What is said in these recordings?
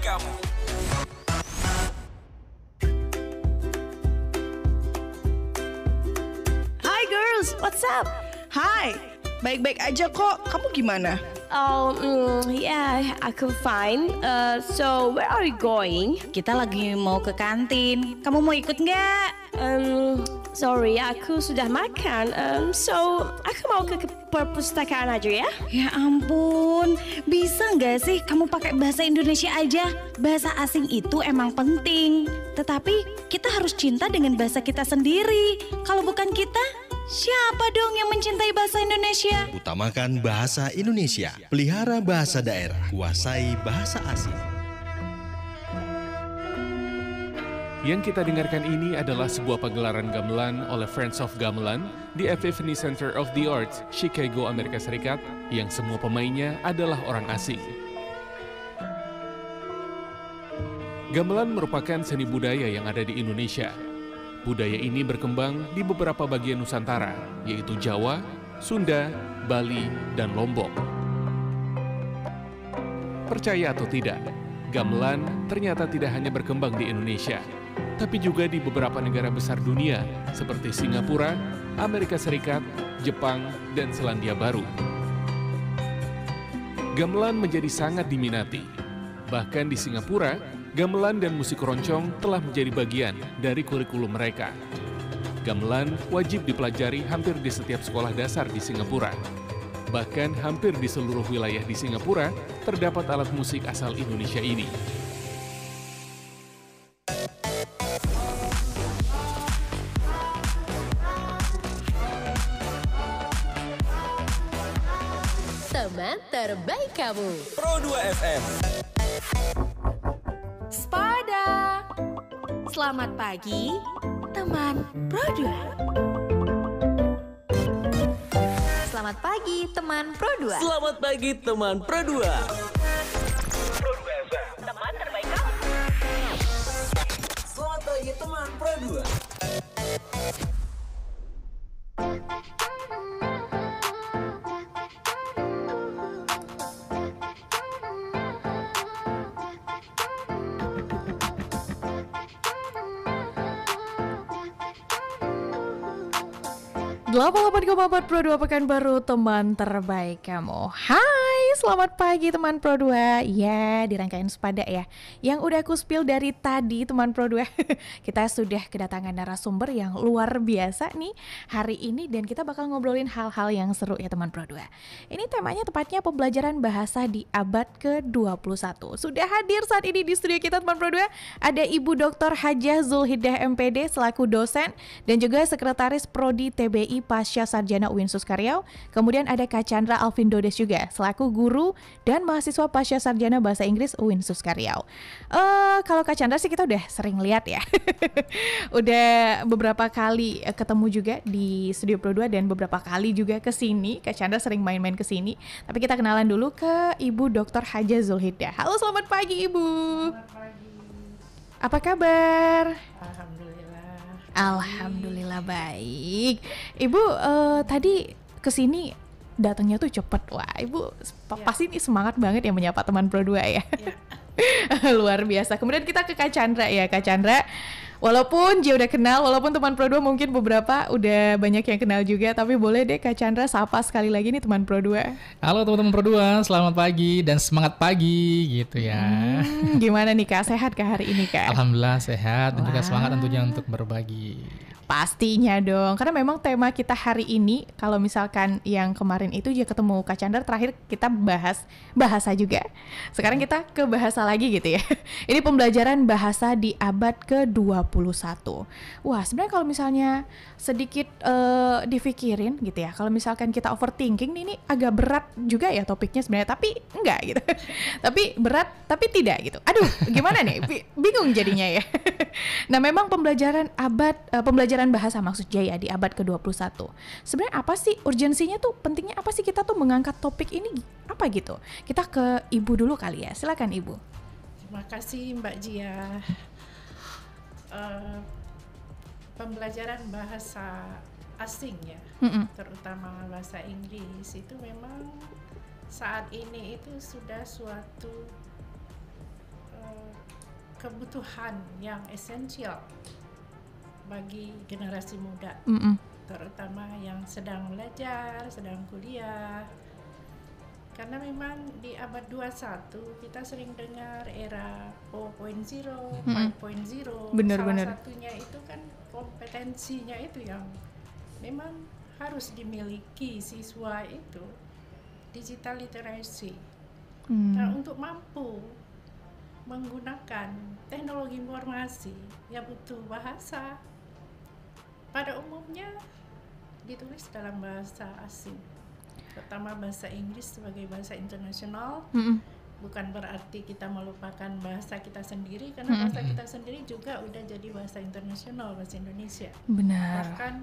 kamu. Hi girls, what's up? Hi, baik-baik aja kok. Kamu gimana? Yeah, aku fine. So where are you going? Kita lagi mau ke kantin. Kamu mau ikut nggak? Sorry, aku sudah makan. So aku mau ke perpustakaan aja ya. Ya ampun, bisa nggak sih kamu pakai bahasa Indonesia aja? Bahasa asing itu emang penting. Tetapi kita harus cinta dengan bahasa kita sendiri. Kalau bukan kita, siapa dong yang mencintai bahasa Indonesia? Utamakan bahasa Indonesia, pelihara bahasa daerah, kuasai bahasa asing. Yang kita dengarkan ini adalah sebuah pagelaran gamelan oleh Friends of Gamelan di Epiphany Center of the Arts, Chicago, Amerika Serikat, yang semua pemainnya adalah orang asing. Gamelan merupakan seni budaya yang ada di Indonesia. Budaya ini berkembang di beberapa bagian Nusantara, yaitu Jawa, Sunda, Bali, dan Lombok. Percaya atau tidak, gamelan ternyata tidak hanya berkembang di Indonesia, tapi juga di beberapa negara besar dunia seperti Singapura, Amerika Serikat, Jepang, dan Selandia Baru. Gamelan menjadi sangat diminati. Bahkan di Singapura, gamelan dan musik keroncong telah menjadi bagian dari kurikulum mereka. Gamelan wajib dipelajari hampir di setiap sekolah dasar di Singapura. Bahkan hampir di seluruh wilayah di Singapura terdapat alat musik asal Indonesia ini. Teman terbaik kamu. Pro 2 FM. Spada. Selamat pagi, teman Pro 2. Selamat pagi, teman Pro 2. Selamat pagi teman Pro 2. Pro 2 FM. Teman terbaik kamu. Selamat pagi teman Pro 2. Delapan 88,4 Pro 2 Pekanbaru, teman terbaik kamu. Hai, selamat pagi teman Pro 2. Ya, di rangkaian Spada ya, yang udah aku spill dari tadi teman Pro 2. Kita sudah kedatangan narasumber yang luar biasa nih hari ini, dan kita bakal ngobrolin hal-hal yang seru ya teman Pro 2. Ini temanya tepatnya pembelajaran bahasa di abad ke-21. Sudah hadir saat ini di studio kita teman Pro 2, ada Ibu Dr. Hajah Zulhidah MPD selaku dosen dan juga sekretaris Prodi TBI Pasca Sarjana UIN Suskaryau. Kemudian ada Kak Chandra Alvindodes juga selaku guru dan mahasiswa Pasca Sarjana Bahasa Inggris UIN Suskaryau. Kalau Kak Chandra sih kita udah sering lihat ya. Udah beberapa kali ketemu juga di Studio Pro 2 dan beberapa kali juga ke sini. Kak Chandra sering main-main ke sini. Tapi kita kenalan dulu ke Ibu Dr. Hajah Zulhidah. Halo, selamat pagi Ibu. Selamat pagi. Apa kabar? Alhamdulillah. Alhamdulillah baik. Ibu tadi kesini datangnya tuh cepet. Wah, Ibu pasti ini semangat banget ya menyapa teman Pro 2 ya. Luar biasa. Kemudian kita ke Kak Chandra ya. Kak Chandra, walaupun dia udah kenal, walaupun teman Pro 2 mungkin beberapa udah banyak yang kenal juga, tapi boleh deh Kak Chandra sapa sekali lagi nih teman Pro 2. Halo teman-teman Pro 2, selamat pagi dan semangat pagi gitu ya. Gimana nih Kak, sehat Kak hari ini Kak? Alhamdulillah sehat dan juga semangat tentunya untuk berbagi. Pastinya dong, karena memang tema kita hari ini, kalau misalkan yang kemarin itu dia ketemu Kak Chandra, terakhir kita bahas bahasa juga. Sekarang kita ke bahasa lagi gitu ya. Ini pembelajaran bahasa di abad ke-21. Wah, sebenarnya kalau misalnya sedikit dipikirin gitu ya, kalau misalkan kita overthinking ini agak berat juga ya topiknya sebenarnya, tapi enggak gitu. Tapi berat, tapi tidak gitu. Aduh, gimana nih? Bingung jadinya ya. Nah, memang pembelajaran bahasa maksud Jaya di abad ke-21. Sebenarnya apa sih urgensinya tuh? Pentingnya apa sih kita tuh mengangkat topik ini? Apa gitu? Kita ke Ibu dulu kali ya. Silakan Ibu. Terima kasih Mbak Jia. Pembelajaran bahasa asing ya, terutama bahasa Inggris itu memang saat ini itu sudah suatu kebutuhan yang esensial bagi generasi muda, terutama yang sedang belajar, sedang kuliah. Karena memang di abad 21 kita sering dengar era 4.0, 5.0. Salah satunya itu kan kompetensinya itu yang memang harus dimiliki siswa itu, digital literacy. Nah, untuk mampu menggunakan teknologi informasi ya butuh bahasa. Pada umumnya ditulis dalam bahasa asing, pertama bahasa Inggris sebagai bahasa internasional. Bukan berarti kita melupakan bahasa kita sendiri, karena bahasa kita sendiri juga udah jadi bahasa internasional, bahasa Indonesia. Benar. Bahkan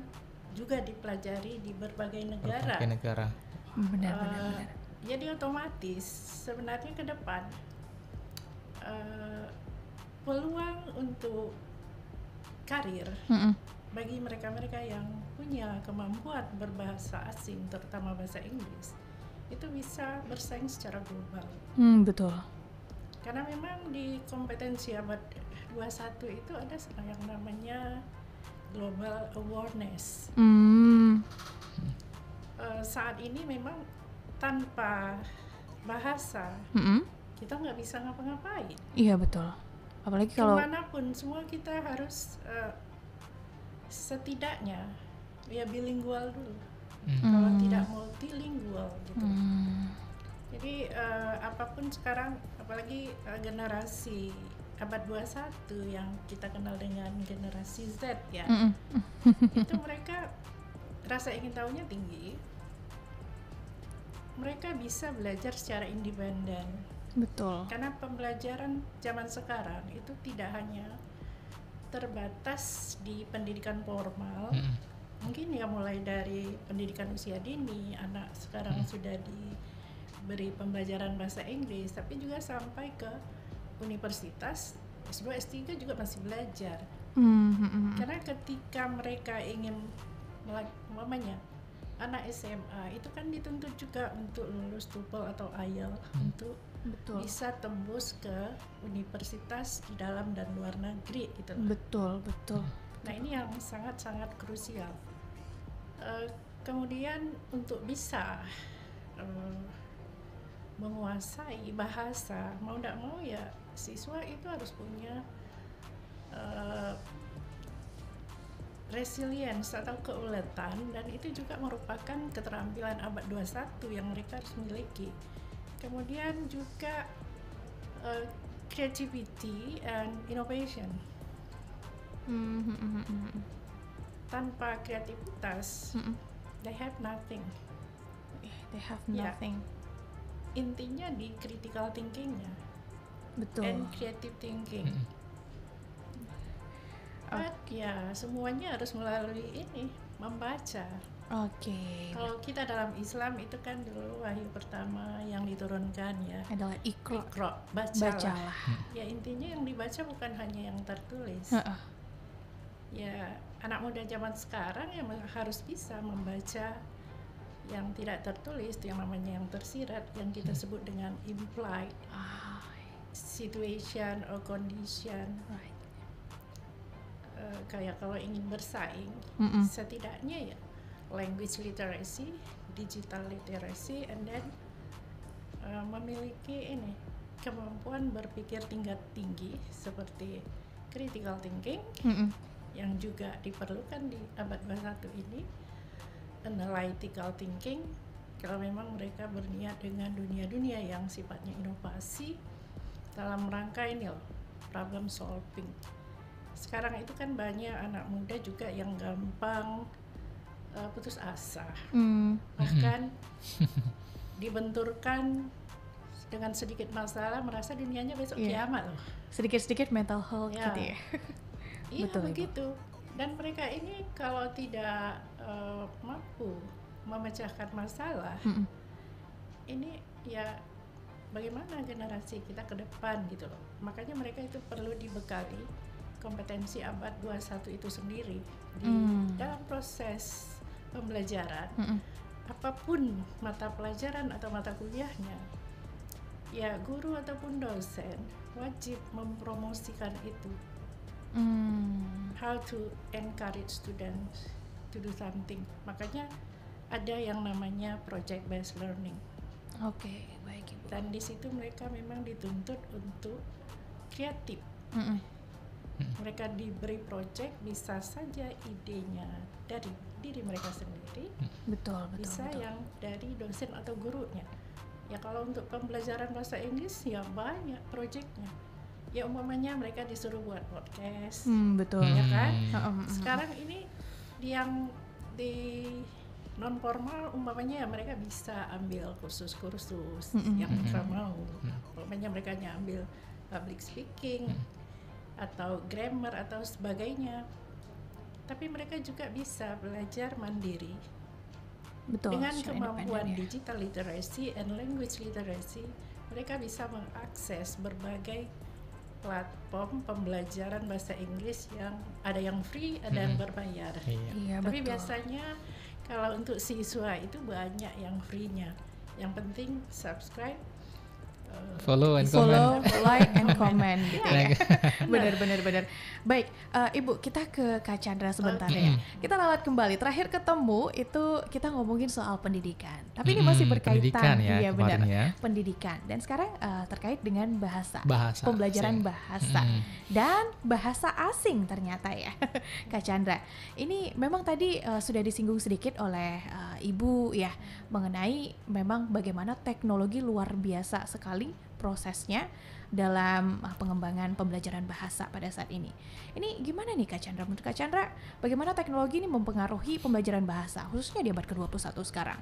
juga dipelajari di berbagai negara. Benar. Jadi otomatis sebenarnya ke depan peluang untuk karir bagi mereka-mereka yang punya kemampuan berbahasa asing, terutama bahasa Inggris, itu bisa bersaing secara global. Betul. Karena memang di kompetensi abad 21 itu ada yang namanya global awareness. Saat ini memang tanpa bahasa kita nggak bisa ngapa-ngapain. Iya betul. Apalagi kalau kemanapun semua kita harus setidaknya ya bilingual dulu. Kalau tidak multilingual gitu. Jadi apapun sekarang, apalagi generasi abad 21 yang kita kenal dengan generasi Z ya, itu mereka rasa ingin tahunya tinggi. Mereka bisa belajar secara independen. Betul. Karena pembelajaran zaman sekarang itu tidak hanya terbatas di pendidikan formal. Mungkin ya mulai dari pendidikan usia dini, anak sekarang sudah diberi pembelajaran bahasa Inggris, tapi juga sampai ke universitas, S2, S3 juga masih belajar. Karena ketika mereka ingin mamanya anak SMA itu kan dituntut juga untuk lulus TOEFL atau IELTS untuk bisa tembus ke universitas di dalam dan luar negeri gitu. Betul. Nah, ini yang sangat-sangat krusial. Kemudian untuk bisa menguasai bahasa, mau tidak mau ya siswa itu harus punya resilience atau keuletan, dan itu juga merupakan keterampilan abad 21 yang mereka harus miliki. Kemudian juga creativity and innovation. Tanpa kreativitas, they have nothing. Intinya di critical thinkingnya. Betul. And creative thinking. Ya semuanya harus melalui ini, membaca. Kalau kita dalam Islam itu kan dulu wahyu pertama yang diturunkan ya adalah Iqra, bacalah. Ya intinya yang dibaca bukan hanya yang tertulis. Ya anak muda zaman sekarang yang harus bisa membaca yang tidak tertulis, yang namanya yang tersirat, yang kita sebut dengan implied situation or condition. Kayak kalau ingin bersaing, setidaknya ya language literacy, digital literacy, and then memiliki ini kemampuan berpikir tingkat tinggi seperti critical thinking yang juga diperlukan di abad 21 ini, analytical thinking kalau memang mereka berniat dengan dunia-dunia yang sifatnya inovasi dalam rangka ini loh, problem solving. Sekarang itu kan banyak anak muda juga yang gampang putus asa, bahkan dibenturkan dengan sedikit masalah merasa dunianya besok kiamat loh. Sedikit-sedikit mental health gitu ya. Iya begitu. Dan mereka ini kalau tidak mampu memecahkan masalah, ini ya bagaimana generasi kita ke depan gitu loh. Makanya mereka itu perlu dibekali kompetensi abad 21 itu sendiri di dalam proses pembelajaran. Apapun mata pelajaran atau mata kuliahnya, ya guru ataupun dosen wajib mempromosikan itu. How to encourage students to do something. Makanya ada yang namanya project based learning. Oke, baik Ibu. Dan di situ mereka memang dituntut untuk kreatif. Mereka diberi project, bisa saja idenya dari diri mereka sendiri, betul, bisa betul. yang dari dosen atau gurunya. Ya kalau untuk pembelajaran bahasa Inggris ya banyak projectnya. Ya umpamanya mereka disuruh buat podcast, Betul. ya kan? Sekarang ini yang di non formal umpamanya ya mereka bisa ambil kursus-kursus yang mereka mau. Umpamanya mereka ambil public speaking atau grammar atau sebagainya. Tapi mereka juga bisa belajar mandiri. Betul. Dengan secara kemampuan independen, ya. digital literacy and language literacy, mereka bisa mengakses berbagai platform pembelajaran bahasa Inggris yang ada yang free, ada yang berbayar. Iya, Tapi betul. biasanya kalau untuk siswa itu banyak yang free-nya. Yang penting subscribe, Follow and follow, comment. like and comment gitu ya. Nah, Benar. Baik, Ibu, kita ke Kak Chandra sebentar ya. Kita ralat kembali. Terakhir ketemu itu kita ngomongin soal pendidikan. Tapi ini masih berkaitan, pendidikan ya, iya benar. kemarin ya. Pendidikan. Dan sekarang terkait dengan bahasa. Bahasa Pembelajaran asing. bahasa dan bahasa asing ternyata ya, Kak Chandra. Ini memang tadi sudah disinggung sedikit oleh Ibu ya mengenai memang bagaimana teknologi luar biasa sekali prosesnya dalam pengembangan pembelajaran bahasa pada saat ini. Ini gimana nih Kak Chandra? Menurut Kak Chandra, bagaimana teknologi ini mempengaruhi pembelajaran bahasa, khususnya di abad ke-21 sekarang?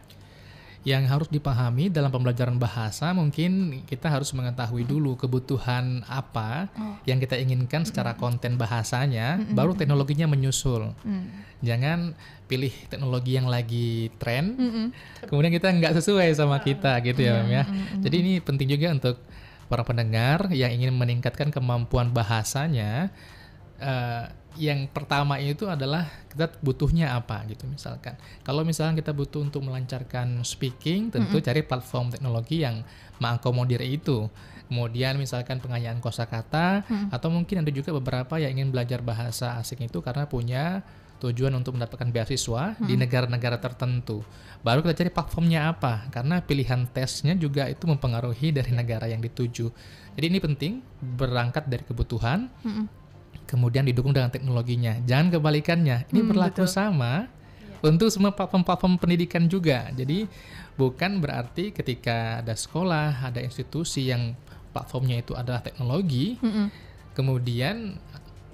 Yang harus dipahami dalam pembelajaran bahasa, mungkin kita harus mengetahui dulu kebutuhan apa yang kita inginkan secara konten bahasanya, baru teknologinya menyusul. Jangan pilih teknologi yang lagi tren, kemudian kita nggak sesuai sama kita gitu ya, Mem ya. Jadi ini penting juga untuk para pendengar yang ingin meningkatkan kemampuan bahasanya. Yang pertama itu adalah kita butuhnya apa gitu misalkan. Kalau misalkan kita butuh untuk melancarkan speaking, tentu cari platform teknologi yang mengakomodir itu. Kemudian misalkan pengayaan kosakata, atau mungkin ada juga beberapa yang ingin belajar bahasa asing itu karena punya tujuan untuk mendapatkan beasiswa di negara-negara tertentu. Baru kita cari platformnya apa, karena pilihan tesnya juga itu mempengaruhi dari negara yang dituju. Jadi ini penting, berangkat dari kebutuhan, kemudian didukung dengan teknologinya. Jangan kebalikannya. Ini berlaku sama untuk semua platform-platform pendidikan juga. Jadi bukan berarti ketika ada sekolah, ada institusi yang platformnya itu adalah teknologi, kemudian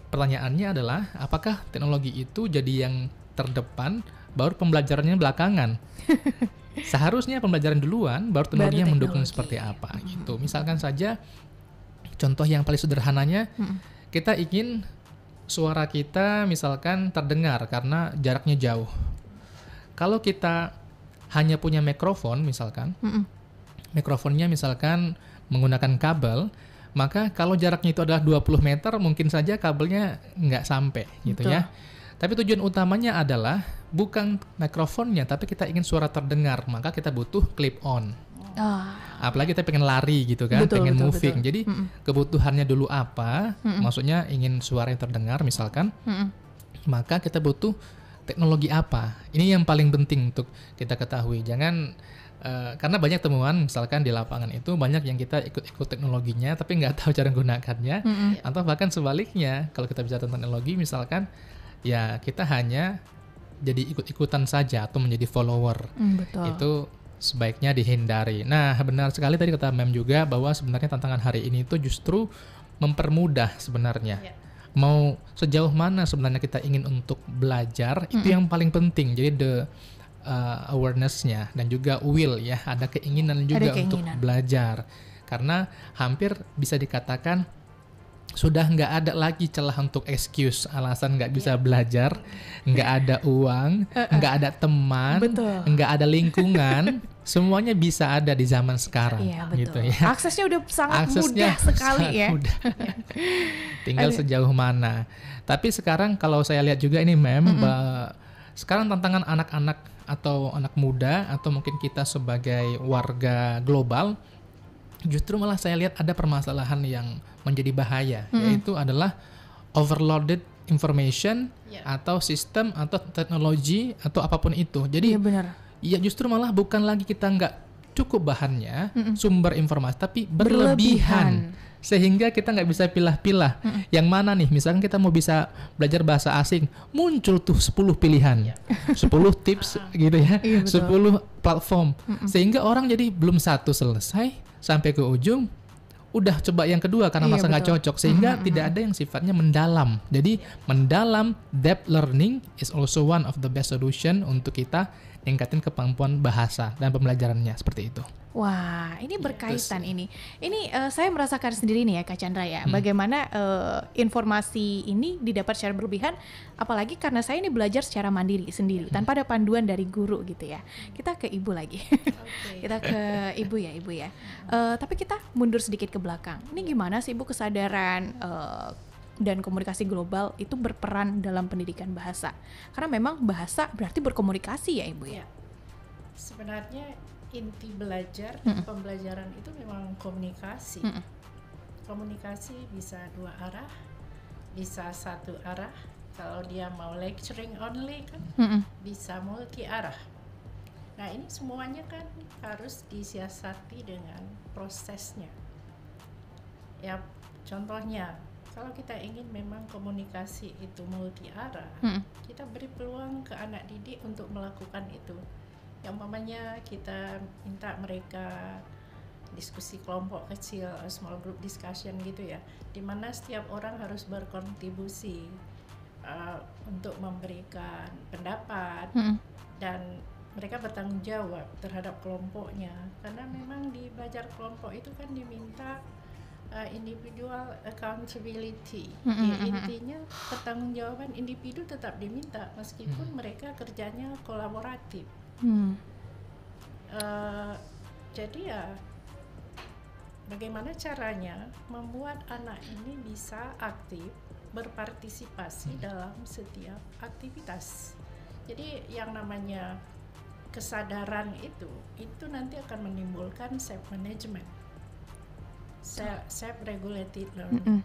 pertanyaannya adalah apakah teknologi itu jadi yang terdepan, baru pembelajarannya belakangan. Seharusnya pembelajaran duluan, baru teknologinya mendukung seperti apa gitu. Misalkan saja contoh yang paling sederhananya, kita ingin suara kita misalkan terdengar karena jaraknya jauh. Kalau kita hanya punya mikrofon misalkan, mikrofonnya misalkan menggunakan kabel, maka kalau jaraknya itu adalah 20 meter, mungkin saja kabelnya nggak sampai gitu ya. Tapi tujuan utamanya adalah bukan mikrofonnya, tapi kita ingin suara terdengar, maka kita butuh clip on. Apalagi kita pengen lari gitu kan, pengen moving. Jadi kebutuhannya dulu apa, maksudnya ingin suara yang terdengar misalkan, maka kita butuh teknologi apa. Ini yang paling penting untuk kita ketahui. Jangan karena banyak temuan misalkan di lapangan itu banyak yang kita ikut-ikut teknologinya tapi nggak tahu cara menggunakannya, atau bahkan sebaliknya kalau kita bicara tentang teknologi misalkan ya kita hanya jadi ikut-ikutan saja atau menjadi follower. Itu sebaiknya dihindari. Nah, benar sekali tadi kata Mem juga bahwa sebenarnya tantangan hari ini itu justru mempermudah sebenarnya. Mau sejauh mana sebenarnya kita ingin untuk belajar, itu yang paling penting. Jadi awareness-nya dan juga will ya, ada keinginan juga untuk belajar. Karena hampir bisa dikatakan sudah nggak ada lagi celah untuk excuse, alasan nggak bisa belajar, nggak ada uang, nggak ada teman, nggak ada lingkungan, semuanya bisa ada di zaman sekarang. Gitu ya. Aksesnya udah sangat mudah sekali ya. Mudah. Tinggal sejauh mana. Tapi sekarang kalau saya lihat juga ini Mem, sekarang tantangan anak-anak atau anak muda atau mungkin kita sebagai warga global justru malah saya lihat ada permasalahan yang menjadi bahaya, yaitu adalah overloaded information atau sistem atau teknologi atau apapun itu. Jadi ya justru malah bukan lagi kita nggak cukup bahannya, sumber informasi, tapi berlebihan. Sehingga kita nggak bisa pilah-pilah yang mana nih. Misalkan kita mau bisa belajar bahasa asing, muncul tuh 10 pilihan, 10 tips gitu ya, 10 platform. Sehingga orang jadi belum satu selesai, sampai ke ujung udah coba yang kedua karena masa nggak cocok, sehingga tidak ada yang sifatnya mendalam. Jadi mendalam, depth learning is also one of the best solution untuk kita ningkatin kemampuan bahasa dan pembelajarannya, seperti itu. Wah, ini berkaitan ini. Ini saya merasakan sendiri nih ya Kak Chandra ya, bagaimana informasi ini didapat secara berlebihan, apalagi karena saya ini belajar secara mandiri sendiri, tanpa ada panduan dari guru gitu ya. Kita ke Ibu lagi. Kita ke Ibu ya. Tapi kita mundur sedikit ke belakang. Ini gimana sih Ibu kesadaran dan komunikasi global itu berperan dalam pendidikan bahasa? Karena memang bahasa berarti berkomunikasi ya Ibu ya. Sebenarnya inti belajar pembelajaran itu memang komunikasi. Komunikasi bisa dua arah, bisa satu arah. Kalau dia mau lecturing only kan bisa multi arah. Nah ini semuanya kan harus disiasati dengan prosesnya. Ya contohnya kalau kita ingin memang komunikasi itu multi arah, kita beri peluang ke anak didik untuk melakukan itu. Yang umpamanya kita minta mereka diskusi kelompok kecil, small group discussion gitu ya, di mana setiap orang harus berkontribusi untuk memberikan pendapat dan mereka bertanggung jawab terhadap kelompoknya. Karena memang di belajar kelompok itu kan diminta individual accountability. Intinya pertanggungjawaban individu tetap diminta meskipun mereka kerjanya kolaboratif. Jadi ya bagaimana caranya membuat anak ini bisa aktif berpartisipasi dalam setiap aktivitas. Jadi yang namanya kesadaran itu nanti akan menimbulkan self management, self regulated learning.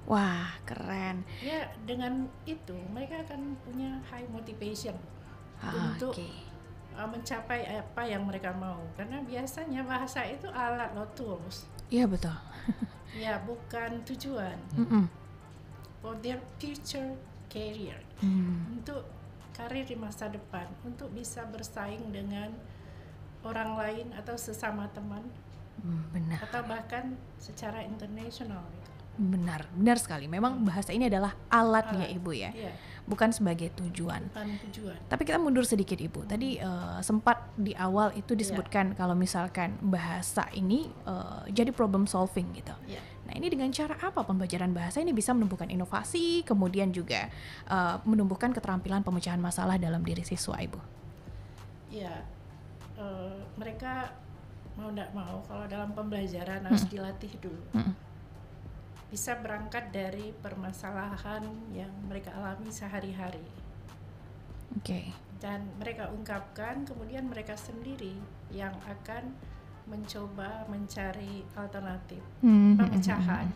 Wah keren. Ya dengan itu mereka akan punya high motivation untuk mencapai apa yang mereka mau, karena biasanya bahasa itu alat loh, tools. Iya betul. Ya bukan tujuan. For their future career, untuk karir di masa depan, untuk bisa bersaing dengan orang lain atau sesama teman, atau bahkan secara internasional. Benar sekali. Memang bahasa ini adalah alatnya Ibu ya, bukan sebagai tujuan. Tapi kita mundur sedikit Ibu. Tadi sempat di awal itu disebutkan kalau misalkan bahasa ini jadi problem solving gitu. Nah ini dengan cara apa pembelajaran bahasa ini bisa menumbuhkan inovasi, kemudian juga menumbuhkan keterampilan pemecahan masalah dalam diri siswa Ibu? Ya, mereka mau tidak mau kalau dalam pembelajaran harus dilatih dulu. Bisa berangkat dari permasalahan yang mereka alami sehari-hari. Dan mereka ungkapkan, kemudian mereka sendiri yang akan mencoba mencari alternatif pemecahan.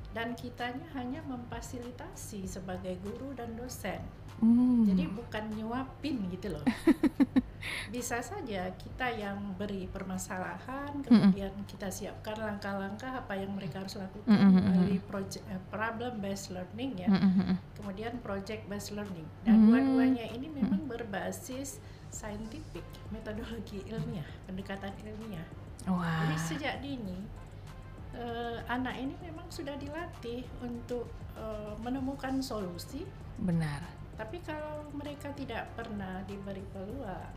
Dan kitanya hanya memfasilitasi sebagai guru dan dosen. Jadi bukan nyuapin gitu loh. Bisa saja kita yang beri permasalahan, kemudian kita siapkan langkah-langkah apa yang mereka harus lakukan melalui problem based learning ya, kemudian project based learning. Dan dua-duanya ini memang berbasis scientific, metodologi ilmiah, pendekatan ilmiah. Jadi sejak dini anak ini memang sudah dilatih untuk menemukan solusi. Tapi kalau mereka tidak pernah diberi peluang,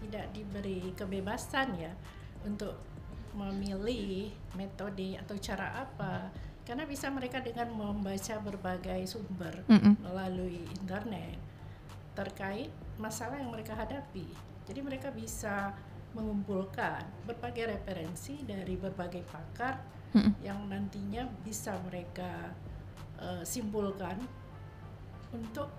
tidak diberi kebebasan ya untuk memilih metode atau cara apa, karena bisa mereka dengan membaca berbagai sumber melalui internet terkait masalah yang mereka hadapi. Jadi mereka bisa mengumpulkan berbagai referensi dari berbagai pakar yang nantinya bisa mereka simpulkan untuk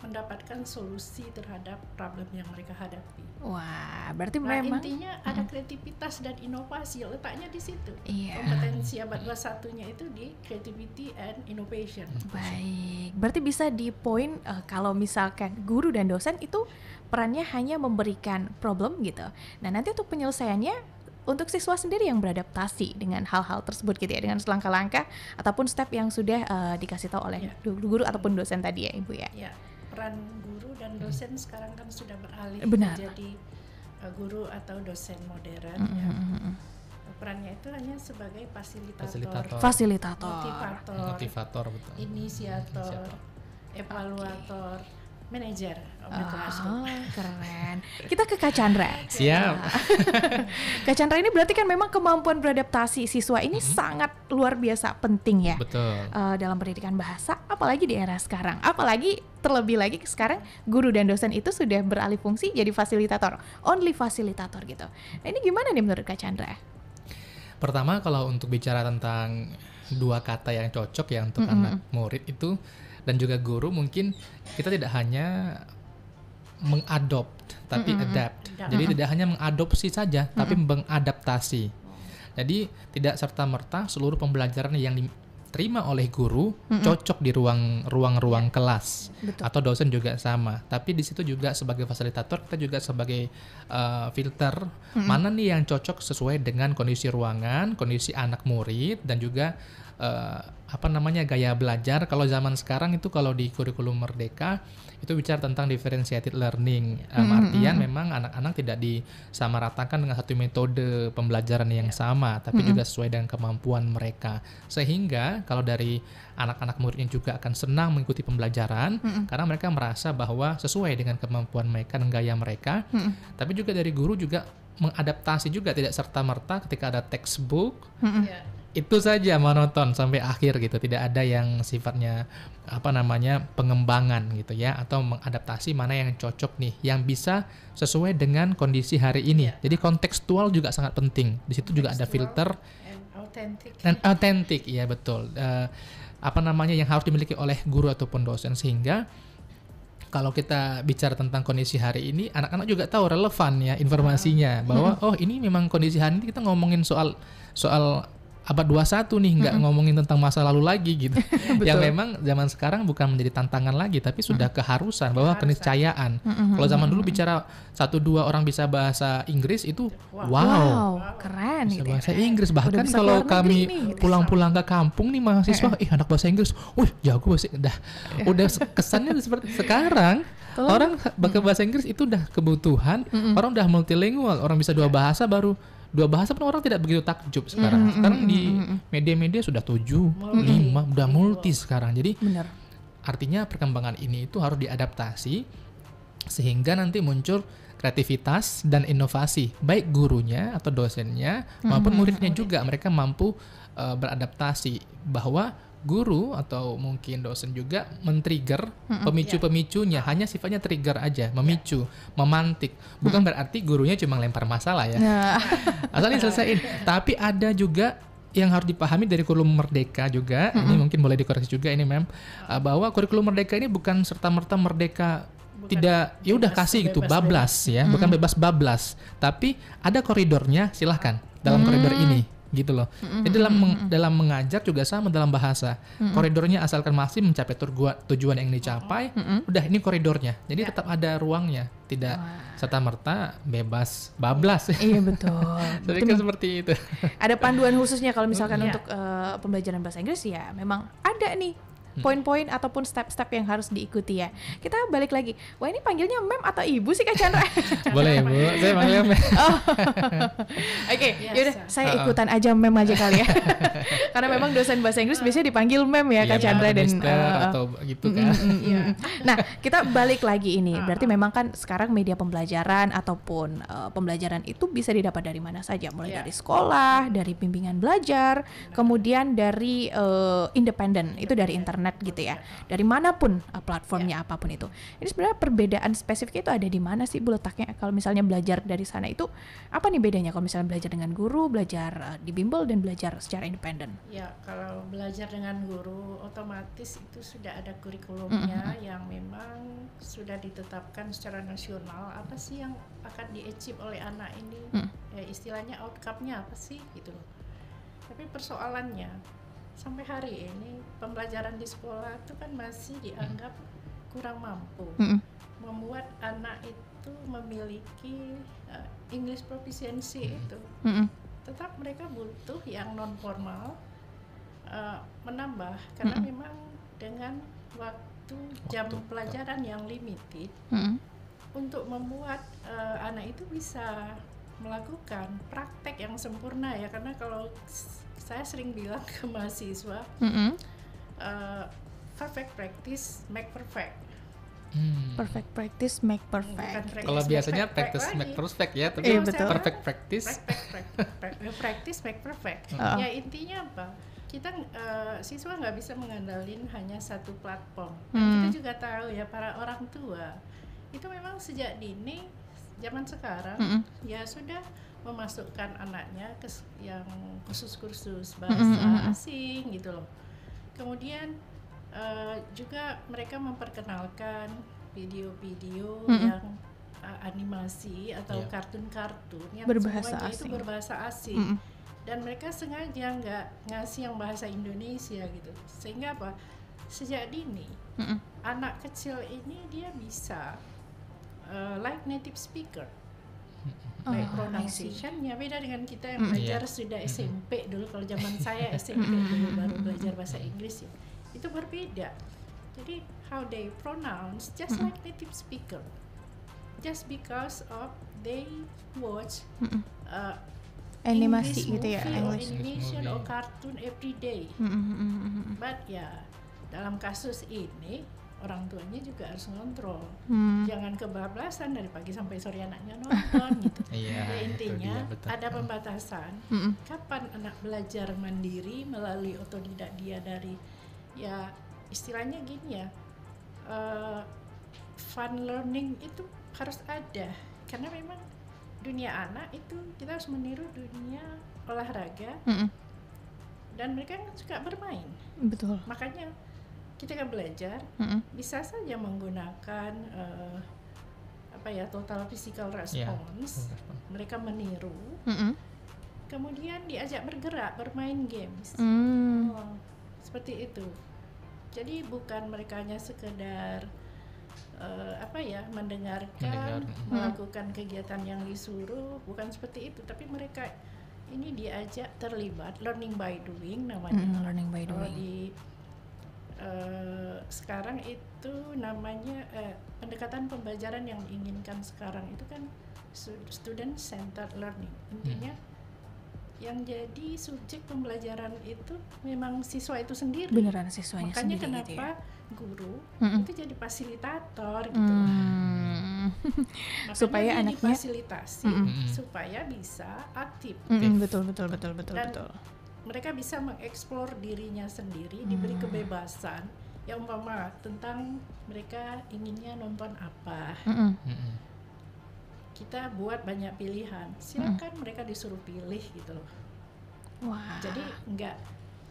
mendapatkan solusi terhadap problem yang mereka hadapi. Wah, berarti Nah, memang intinya ada kreativitas dan inovasi, letaknya di situ. Iya. Kompetensi abad 21-nya itu di creativity and innovation. baik. Berarti bisa di poin kalau misalkan guru dan dosen itu perannya hanya memberikan problem gitu. Nah, nanti untuk penyelesaiannya untuk siswa sendiri yang beradaptasi dengan hal-hal tersebut gitu ya, dengan langkah-langkah ataupun step yang sudah dikasih tahu oleh guru ataupun dosen tadi ya Ibu ya. Ya, peran guru dan dosen sekarang kan sudah beralih Benar. menjadi guru atau dosen modern. Ya. Perannya itu hanya sebagai fasilitator, motivator betul. inisiator, evaluator, manajer. Keren. Kita ke Kak Chandra. Siap. Kak Chandra ini berarti kan memang kemampuan beradaptasi siswa ini sangat luar biasa penting ya. Betul. Dalam pendidikan bahasa, apalagi di era sekarang. Apalagi terlebih lagi sekarang guru dan dosen itu sudah beralih fungsi jadi fasilitator, only fasilitator gitu. Nah, ini gimana nih menurut Kak Chandra? Pertama kalau untuk bicara tentang dua kata yang cocok ya untuk anak murid itu dan juga guru, mungkin kita tidak hanya mengadopt tapi adapt. Jadi tidak hanya mengadopsi saja tapi mengadaptasi. Jadi tidak serta-merta seluruh pembelajaran yang diterima oleh guru cocok di ruang kelas. Betul. Atau dosen juga sama. Tapi di situ juga sebagai fasilitator kita juga sebagai filter mana nih yang cocok sesuai dengan kondisi ruangan, kondisi anak murid dan juga gaya belajar. Kalau zaman sekarang itu kalau di kurikulum Merdeka itu bicara tentang differentiated learning. Artian memang anak-anak tidak disamaratakan dengan satu metode pembelajaran yang sama, tapi juga sesuai dengan kemampuan mereka. Sehingga kalau dari anak-anak muridnya juga akan senang mengikuti pembelajaran karena mereka merasa bahwa sesuai dengan kemampuan mereka dan gaya mereka. Tapi juga dari guru juga mengadaptasi juga, tidak serta-merta ketika ada textbook itu saja monoton sampai akhir gitu, tidak ada yang sifatnya pengembangan gitu ya, atau mengadaptasi mana yang cocok nih yang bisa sesuai dengan kondisi hari ini. Jadi kontekstual juga sangat penting. Di situ juga ada filter dan autentik, iya betul. Yang harus dimiliki oleh guru ataupun dosen, sehingga kalau kita bicara tentang kondisi hari ini, anak-anak juga tahu relevan ya informasinya bahwa oh ini memang kondisi hari ini kita ngomongin soal abad 21 nih, nggak ngomongin tentang masa lalu lagi gitu. Yang memang zaman sekarang bukan menjadi tantangan lagi, tapi sudah keharusan bahwa keniscayaan. Kalau zaman dulu bicara 1-2 orang bisa bahasa Inggris itu wow keren bisa gitu. bahasa Inggris. Bahkan kalau kami pulang-pulang ke kampung nih mahasiswa, anak bahasa Inggris, jago bahasa. Udah kesannya seperti sekarang. Orang bahasa Inggris itu udah kebutuhan. Orang udah multilingual, orang bisa 2 bahasa baru. 2 bahasa pun orang tidak begitu takjub sekarang. Sekarang di media-media sudah 7, 5, udah multi sekarang. Jadi artinya perkembangan ini itu harus diadaptasi sehingga nanti muncul kreativitas dan inovasi. Baik gurunya atau dosennya maupun muridnya juga, mereka mampu beradaptasi bahwa guru atau mungkin dosen juga men-trigger pemicu-pemicunya, hanya sifatnya trigger aja, memicu, memantik. Bukan berarti gurunya cuma lempar masalah ya. Asal diselesaiin. Tapi ada juga yang harus dipahami dari kurikulum Merdeka juga, ini mungkin boleh dikoreksi juga ini bahwa kurikulum Merdeka ini bukan serta-merta merdeka tidak ya udah kasih gitu bablas ya, bukan bebas bablas, tapi ada koridornya, silahkan dalam koridor ini gitu loh. Jadi dalam mengajar juga sama dalam bahasa. Koridornya asalkan masih mencapai tujuan yang dicapai, udah ini koridornya. Jadi tetap ada ruangnya, tidak serta-merta bebas bablas. Iya betul. Jadi kan seperti itu. Ada panduan khususnya kalau misalkan untuk pembelajaran bahasa Inggris ya memang ada nih poin-poin ataupun step-step yang harus diikuti ya. Kita balik lagi. Wah, ini panggilnya Mem atau Ibu sih Kak Chandra? Boleh Bu, saya panggil Mem. Oke, yaudah saya ikutan aja Mem aja kali ya. Karena memang dosen bahasa Inggris biasanya dipanggil Mem ya Kak Chandra dan atau gitu kan. Nah, kita balik lagi ini. Berarti memang kan sekarang media pembelajaran ataupun pembelajaran itu bisa didapat dari mana saja, mulai dari sekolah, dari bimbingan belajar, kemudian dari independen, itu dari internet internet gitu ya. Dari manapun platformnya apapun itu. Ini sebenarnya perbedaan spesifik itu ada di mana sih Bu letaknya? Kalau misalnya belajar dari sana itu apa nih bedanya kalau misalnya belajar dengan guru, belajar di bimbel dan belajar secara independen? Ya, kalau belajar dengan guru otomatis itu sudah ada kurikulumnya yang memang sudah ditetapkan secara nasional, apa sih yang akan di-achieve oleh anak ini, ya istilahnya outcome-nya apa sih gitu loh. Tapi persoalannya sampai hari ini pembelajaran di sekolah itu kan masih dianggap kurang mampu membuat anak itu memiliki English proficiency itu. Tetap mereka butuh yang non formal menambah karena memang dengan waktu jam pelajaran yang limited untuk membuat anak itu bisa melakukan praktek yang sempurna ya, karena kalau saya sering bilang ke mahasiswa perfect practice make perfect. Perfect practice make perfect. Kalau biasanya practice make perfect ya, tapi betul. Perfect practice. Practice make perfect. Ya intinya apa? Kita siswa nggak bisa mengandalkan hanya satu platform. Dan kita juga tahu ya para orang tua itu memang sejak dini zaman sekarang ya sudah memasukkan anaknya ke yang kursus-kursus bahasa asing gitu loh. Kemudian juga mereka memperkenalkan video-video yang animasi atau kartun-kartun yang berbahasa semuanya asing. itu berbahasa asing. Dan mereka sengaja nggak ngasih yang bahasa Indonesia gitu. Sehingga apa? Sejak dini anak kecil ini dia bisa like native speaker. Baik pronunciation-nya beda dengan kita yang belajar sudah SMP dulu. Kalau zaman saya SMP dulu baru belajar bahasa Inggris ya. Itu berbeda. Jadi how they pronounce just like native speaker. Just because of they watch animasi English gitu ya, movie English or animation or cartoon every day. But ya dalam kasus ini orang tuanya juga harus ngontrol. Jangan kebablasan dari pagi sampai sore anaknya nonton gitu. Ya, intinya ada pembatasan. Kapan anak belajar mandiri melalui otodidak dia dari ya istilahnya gini ya, fun learning itu harus ada karena memang dunia anak itu kita harus meniru dunia olahraga dan mereka kan suka bermain. Betul. Makanya ketika belajar bisa saja menggunakan total physical response. Mereka meniru. Kemudian diajak bergerak, bermain games. Seperti itu. Jadi bukan mereka hanya sekedar mendengarkan, melakukan kegiatan yang disuruh, bukan seperti itu, tapi mereka ini diajak terlibat, learning by doing namanya. Learning by doing. Di sekarang itu namanya pendekatan pembelajaran yang diinginkan sekarang itu kan student centered learning. Intinya yang jadi subjek pembelajaran itu memang siswa itu sendiri. Beneran siswanya makanya sendiri. Kenapa gitu ya? Guru itu jadi fasilitator gitu. Supaya dia anaknya difasilitasi supaya bisa aktif. Betul. Dan mereka bisa mengeksplor dirinya sendiri, diberi kebebasan. Ya umpama tentang mereka inginnya nonton apa. Kita buat banyak pilihan. Silakan mereka disuruh pilih gitu loh. Wah. Jadi enggak,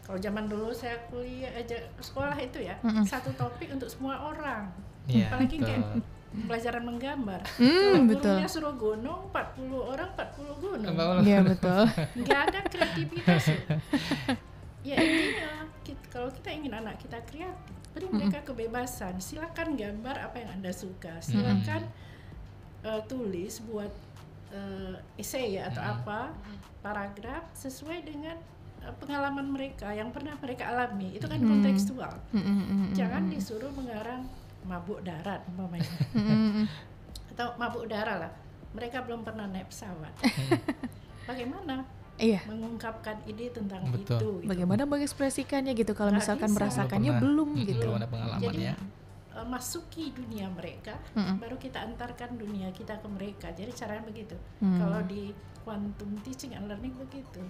kalau zaman dulu saya kuliah aja sekolah itu ya satu topik untuk semua orang. Apalagi kayak pelajaran menggambar. Kalau gurunya suruh gunung 40 orang 40 gunung. Iya betul. Enggak ada kreativitas. Ya intinya kalau kita ingin anak kita kreatif, beri mereka kebebasan. Silakan gambar apa yang Anda suka. Silakan tulis buat essay ya atau apa paragraf sesuai dengan pengalaman mereka yang pernah mereka alami. Itu kan kontekstual. Jangan disuruh mengarang mabuk darat umpamanya. Atau mabuk udara lah. Mereka belum pernah naik pesawat. Bagaimana mengungkapkan ide tentang itu gitu. Bagaimana mengekspresikannya gitu kalau misalkan merasakannya belum gitu. Belum ada pengalamannya. Jadi masuki dunia mereka, baru kita antarkan dunia kita ke mereka. Jadi caranya begitu. Kalau di quantum teaching and learning begitu,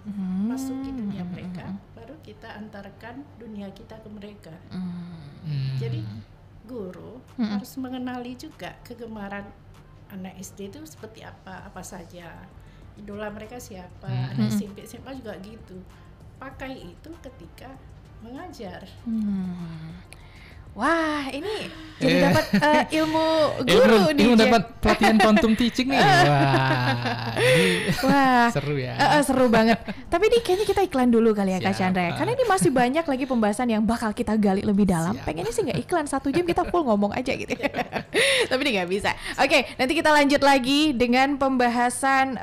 masuki dunia mereka, baru kita kita antarkan dunia kita ke mereka. Jadi guru harus mengenali juga kegemaran anak SD itu seperti apa saja, idola mereka siapa. Anak SMP, SMA juga gitu. Pakai itu ketika mengajar. Wah, ini jadi dapat ilmu guru nih. Ilmu dapat pelatihan quantum teaching nih. Wah, seru ya. Seru banget. Tapi ini kayaknya kita iklan dulu kali ya Kak Chandra. Karena ini masih banyak lagi pembahasan yang bakal kita gali lebih dalam. Pengennya sih nggak iklan 1 jam, kita full ngomong aja gitu. Tapi ini nggak bisa. Oke, nanti kita lanjut lagi dengan pembahasan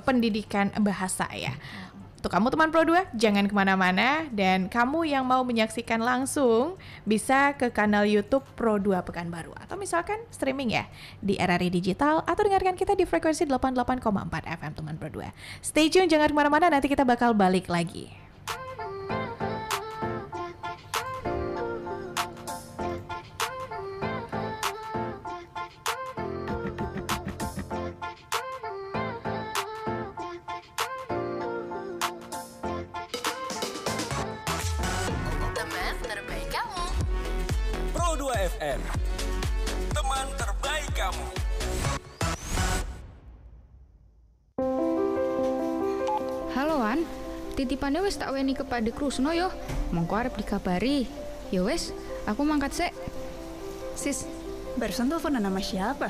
pendidikan bahasa ya. Untuk kamu teman Pro 2, jangan kemana-mana. Dan kamu yang mau menyaksikan langsung bisa ke kanal YouTube Pro 2 Pekanbaru. Atau misalkan streaming ya di RRI Digital. Atau dengarkan kita di frekuensi 88,4 FM teman Pro 2. Stay tune, jangan kemana-mana, nanti kita bakal balik lagi. FM, teman terbaik kamu. Halo Wan, titipannya wes tak weni kepada Krusno yo. Mongko arep dikabari. Yo wes, aku mangkat sek. Sis, barusan teleponan sama siapa?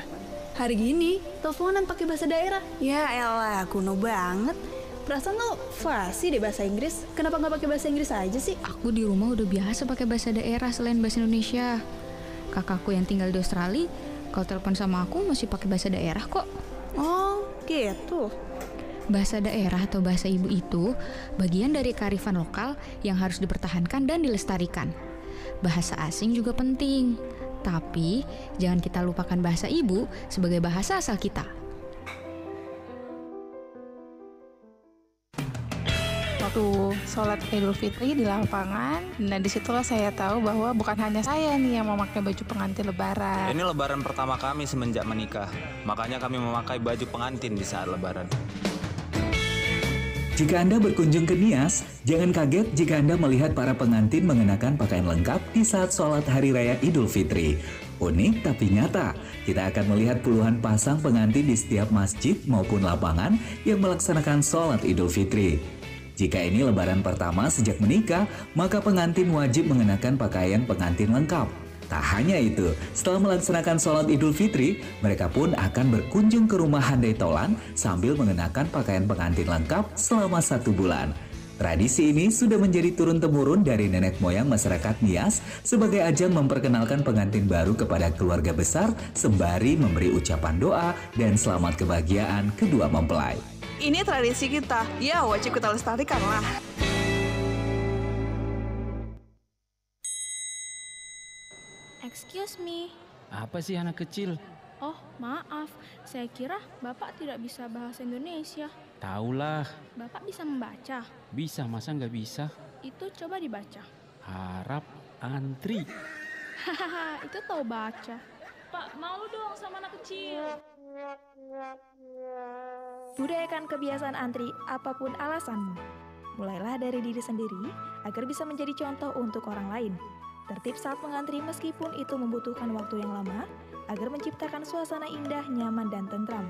Hari gini teleponan pakai bahasa daerah. Ya elah, kuno banget. Perasaan lo fasih deh bahasa Inggris. Kenapa nggak pakai bahasa Inggris aja sih? Aku di rumah udah biasa pakai bahasa daerah selain bahasa Indonesia. Kakakku yang tinggal di Australia, kalau telepon sama aku masih pakai bahasa daerah kok. Oh, gitu. Bahasa daerah atau bahasa ibu itu bagian dari kearifan lokal yang harus dipertahankan dan dilestarikan. Bahasa asing juga penting, tapi jangan kita lupakan bahasa ibu sebagai bahasa asal kita. Waktu sholat Idul Fitri di lapangan, nah disitulah saya tahu bahwa bukan hanya saya nih yang memakai baju pengantin lebaran. Ini lebaran pertama kami semenjak menikah, makanya kami memakai baju pengantin di saat lebaran. Jika Anda berkunjung ke Nias, jangan kaget jika Anda melihat para pengantin mengenakan pakaian lengkap di saat sholat Hari Raya Idul Fitri. Unik tapi nyata, kita akan melihat puluhan pasang pengantin di setiap masjid maupun lapangan yang melaksanakan sholat Idul Fitri. Jika ini lebaran pertama sejak menikah, maka pengantin wajib mengenakan pakaian pengantin lengkap. Tak hanya itu, setelah melaksanakan sholat Idul Fitri, mereka pun akan berkunjung ke rumah handai tolan sambil mengenakan pakaian pengantin lengkap selama 1 bulan. Tradisi ini sudah menjadi turun-temurun dari nenek moyang masyarakat Nias sebagai ajang memperkenalkan pengantin baru kepada keluarga besar sembari memberi ucapan doa dan selamat kebahagiaan kedua mempelai. Ini tradisi kita, ya wajib kita lestarikan lah. Excuse me. Apa sih anak kecil? Oh, maaf. Saya kira Bapak tidak bisa bahasa Indonesia. Taulah. Bapak bisa membaca? Bisa, masa nggak bisa? Itu coba dibaca. Harap antri. Hahaha, itu tahu baca. Pak, malu dong sama anak kecil. Budayakan kebiasaan antri apapun alasanmu. Mulailah dari diri sendiri agar bisa menjadi contoh untuk orang lain. Tertib saat mengantri meskipun itu membutuhkan waktu yang lama agar menciptakan suasana indah, nyaman, dan tentram.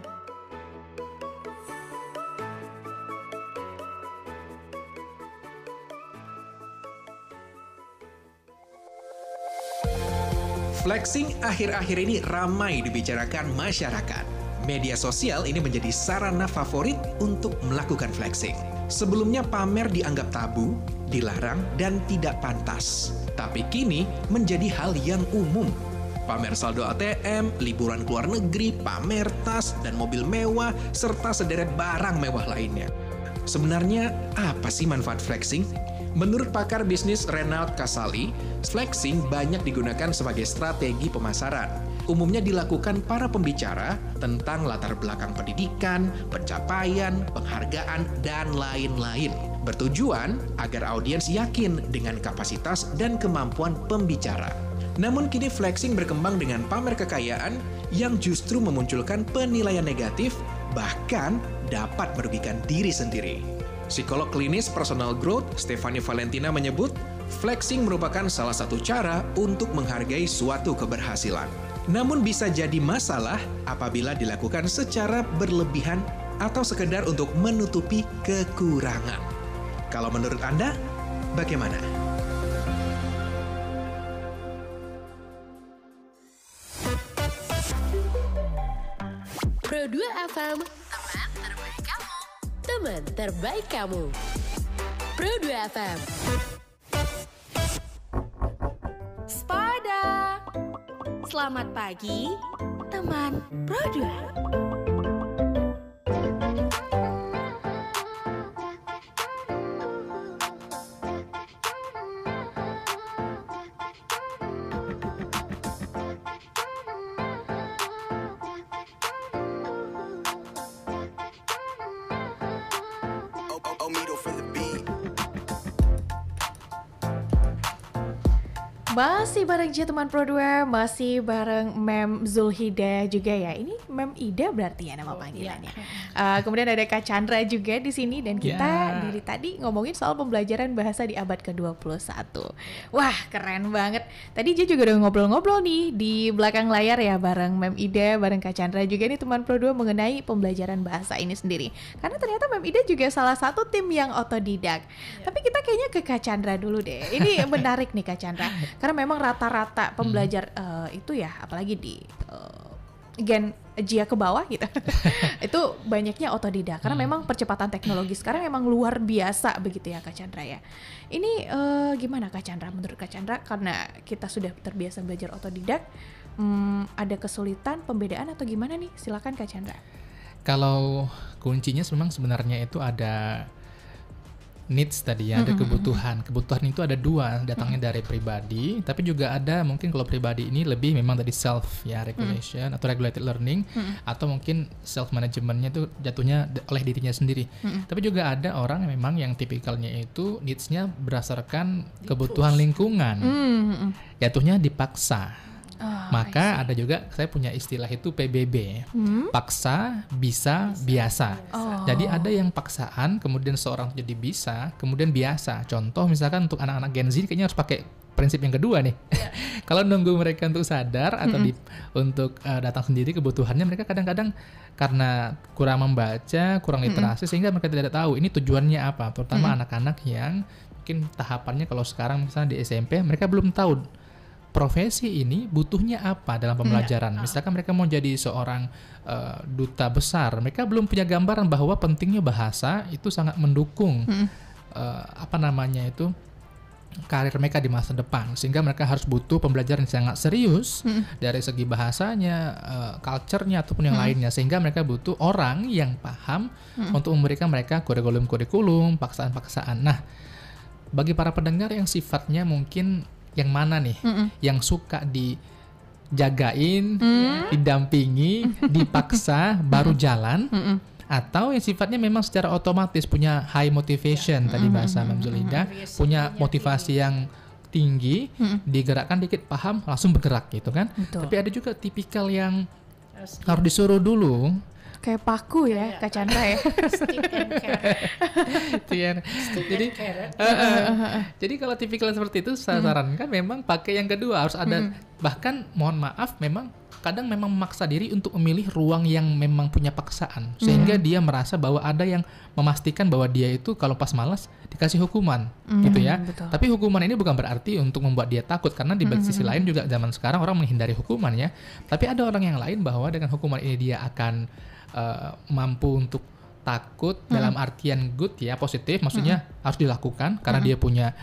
Flexing akhir-akhir ini ramai dibicarakan masyarakat. Media sosial ini menjadi sarana favorit untuk melakukan flexing. Sebelumnya pamer dianggap tabu, dilarang, dan tidak pantas. Tapi kini menjadi hal yang umum. Pamer saldo ATM, liburan ke luar negeri, pamer tas dan mobil mewah, serta sederet barang mewah lainnya. Sebenarnya apa sih manfaat flexing? Menurut pakar bisnis Renald Kasali, flexing banyak digunakan sebagai strategi pemasaran. Umumnya dilakukan para pembicara tentang latar belakang pendidikan, pencapaian, penghargaan, dan lain-lain. Bertujuan agar audiens yakin dengan kapasitas dan kemampuan pembicara. Namun kini flexing berkembang dengan pamer kekayaan yang justru memunculkan penilaian negatif, bahkan dapat merugikan diri sendiri. Psikolog klinis personal growth Stephanie Valentina menyebut, flexing merupakan salah satu cara untuk menghargai suatu keberhasilan. Namun bisa jadi masalah apabila dilakukan secara berlebihan atau sekedar untuk menutupi kekurangan. Kalau menurut Anda, bagaimana? Pro 2 FM, teman terbaik kamu. Teman terbaik kamu. Pro 2 FM. Spada. Selamat pagi, teman Pro 2. Masih bareng teman Pro 2, masih bareng Mem Zulhida juga ya. Ini Mem Ida berarti ya nama panggilannya. Kemudian ada Kak Chandra juga di sini dan kita dari tadi ngomongin soal pembelajaran bahasa di abad ke-21. Wah, keren banget. Tadi dia juga udah ngobrol-ngobrol nih di belakang layar ya bareng Mem Ida, bareng Kak Chandra juga nih teman Pro 2 mengenai pembelajaran bahasa ini sendiri. Karena ternyata Mem Ida juga salah satu tim yang otodidak. Tapi kita kayaknya ke Kak Chandra dulu deh. Ini menarik nih Kak Chandra. Karena memang rata-rata pembelajar itu ya, apalagi di gen Jia ke bawah gitu, itu banyaknya otodidak. Karena memang percepatan teknologi sekarang memang luar biasa begitu ya Kak Chandra ya. Ini gimana Kak Chandra? Menurut Kak Chandra, karena kita sudah terbiasa belajar otodidak, ada kesulitan pembedaan atau gimana nih? Silakan Kak Chandra. Kalau kuncinya memang sebenarnya itu ada needs tadi ya, ada kebutuhan. Kebutuhan itu ada dua, datangnya dari pribadi, tapi juga ada mungkin kalau pribadi ini lebih memang dari self ya, regulation atau regulated learning, atau mungkin self managementnya itu jatuhnya oleh dirinya sendiri. Tapi juga ada orang memang yang tipikalnya itu needs-nya berdasarkan kebutuhan lingkungan, jatuhnya dipaksa. Maka ada juga, saya punya istilah itu PBB, paksa, bisa, biasa. Jadi ada yang paksaan, kemudian seorang jadi bisa, kemudian biasa. Contoh misalkan untuk anak-anak Gen Z kayaknya harus pakai prinsip yang kedua nih. Kalau nunggu mereka untuk sadar atau untuk datang sendiri kebutuhannya, mereka kadang-kadang karena kurang membaca, kurang literasi, sehingga mereka tidak tahu ini tujuannya apa. Terutama anak-anak yang mungkin tahapannya kalau sekarang misalnya di SMP, mereka belum tahu profesi ini butuhnya apa dalam pembelajaran. Misalkan mereka mau jadi seorang duta besar, mereka belum punya gambaran bahwa pentingnya bahasa itu sangat mendukung karir mereka di masa depan, sehingga mereka harus butuh pembelajaran yang sangat serius dari segi bahasanya, culture-nya ataupun yang lainnya, sehingga mereka butuh orang yang paham untuk memberikan mereka kurikulum, paksaan-paksaan. Nah, bagi para pendengar yang sifatnya mungkin yang mana nih yang suka dijagain, didampingi, dipaksa baru jalan, atau yang sifatnya memang secara otomatis punya high motivation, tadi bahasa Mem Zulhida, punya motivasi yang tinggi, digerakkan dikit paham langsung bergerak gitu kan. Tapi ada juga tipikal yang harus disuruh dulu, kayak paku ya Kak Chandra ya. Jadi kalau tipikal seperti itu, saya sarankan memang pakai yang kedua, harus ada. Bahkan mohon maaf, memang kadang memang memaksa diri untuk memilih ruang yang memang punya paksaan, sehingga dia merasa bahwa ada yang memastikan bahwa dia itu kalau pas malas dikasih hukuman gitu ya. Betul. Tapi hukuman ini bukan berarti untuk membuat dia takut, karena di sisi lain juga zaman sekarang orang menghindari hukuman ya. Tapi ada orang yang lain bahwa dengan hukuman ini dia akan mampu untuk takut dalam artian good ya, positif, maksudnya harus dilakukan karena dia punya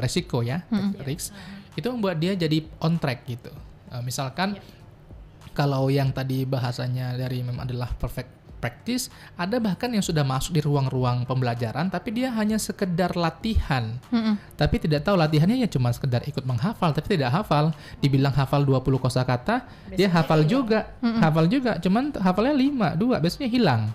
resiko ya, risk. Itu membuat dia jadi on track gitu. Misalkan kalau yang tadi bahasanya dari Mem adalah perfect practice, ada bahkan yang sudah masuk di ruang-ruang pembelajaran tapi dia hanya sekedar latihan. Tapi tidak tahu latihannya ya cuma sekedar ikut menghafal, tapi tidak hafal. Dibilang hafal 20 kosakata, dia hafal juga. Hafal juga, cuman hafalnya 5, 2, biasanya hilang.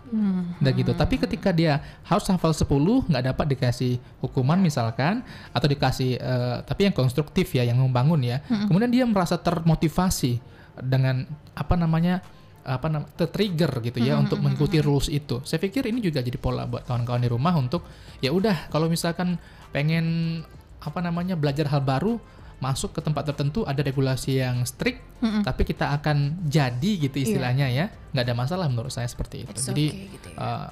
Dan gitu. Tapi ketika dia harus hafal 10, nggak dapat dikasih hukuman misalkan, atau dikasih tapi yang konstruktif ya, yang membangun ya. Kemudian dia merasa termotivasi dengan tertrigger gitu ya untuk mengikuti rules itu. Saya pikir ini juga jadi pola buat kawan-kawan di rumah untuk ya udah kalau misalkan pengen belajar hal baru, masuk ke tempat tertentu ada regulasi yang strict, tapi kita akan jadi gitu istilahnya ya, nggak ada masalah menurut saya seperti itu. Jadi gitu ya.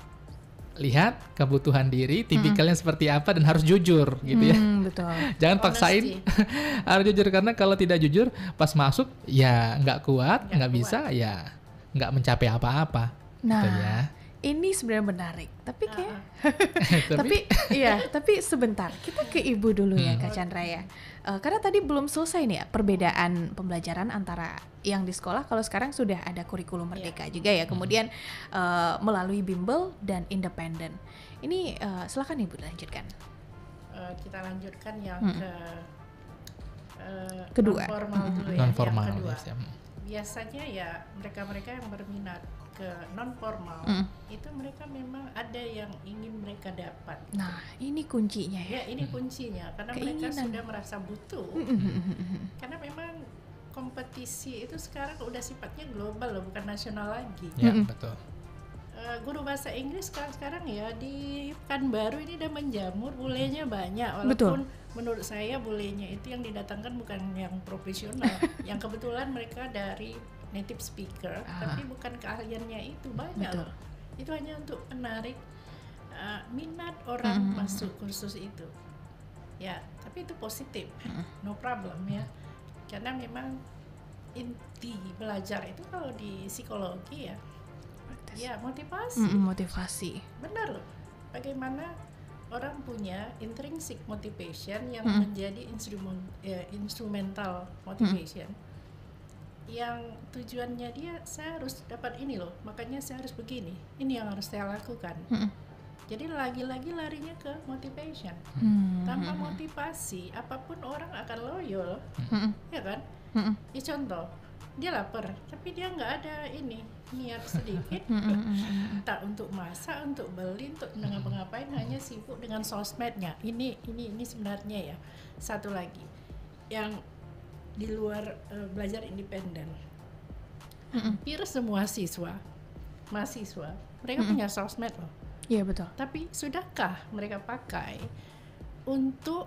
Lihat kebutuhan diri, tipikalnya seperti apa dan harus jujur gitu ya. Betul. Jangan paksain, harus jujur karena kalau tidak jujur pas masuk ya nggak kuat, nggak bisa ya nggak mencapai apa-apa. Nah, gitu ya. Ini sebenarnya menarik, tapi tapi sebentar kita ke Ibu dulu ya Kak Chandra ya. Karena tadi belum selesai nih ya perbedaan pembelajaran antara yang di sekolah, kalau sekarang sudah ada kurikulum merdeka juga ya, kemudian melalui bimbel dan independen. Ini silakan Ibu lanjutkan. Kita lanjutkan yang kedua. Non-formal dulu ya. Non-formal, yang kedua. Yes, ya. Biasanya ya mereka-mereka yang berminat ke non-formal itu mereka memang ada yang ingin mereka dapat. Nah, ini kuncinya ya. Ya, ini kuncinya karena mereka sudah merasa butuh. Karena memang kompetisi itu sekarang udah sifatnya global loh, bukan nasional lagi. Ya, betul. Guru bahasa Inggris sekarang ya di Pekanbaru ini udah menjamur, bulenya banyak, walaupun menurut saya bulenya itu yang didatangkan bukan yang profesional, yang kebetulan mereka dari native speaker, tapi bukan keahliannya itu banyak loh. Itu hanya untuk menarik minat orang masuk kursus itu. Ya, tapi itu positif, no problem ya. Karena memang inti belajar itu kalau di psikologi ya. Ya, motivasi. Benar loh. Bagaimana orang punya intrinsic motivation yang menjadi instrumental motivation. Yang tujuannya dia, saya harus dapat ini loh, makanya saya harus begini. Ini yang harus saya lakukan. Jadi lagi-lagi larinya ke motivation. Tanpa motivasi, apapun orang akan loyal, ya kan? Ya contoh, dia lapar, tapi dia nggak ada niat sedikit, entah untuk masak, untuk beli, untuk ngapa-ngapain, hanya sibuk dengan sosmednya. Ini sebenarnya ya. Satu lagi, yang di luar belajar independen, hampir semua mahasiswa, mereka punya sosmed loh. Iya betul. Tapi sudahkah mereka pakai untuk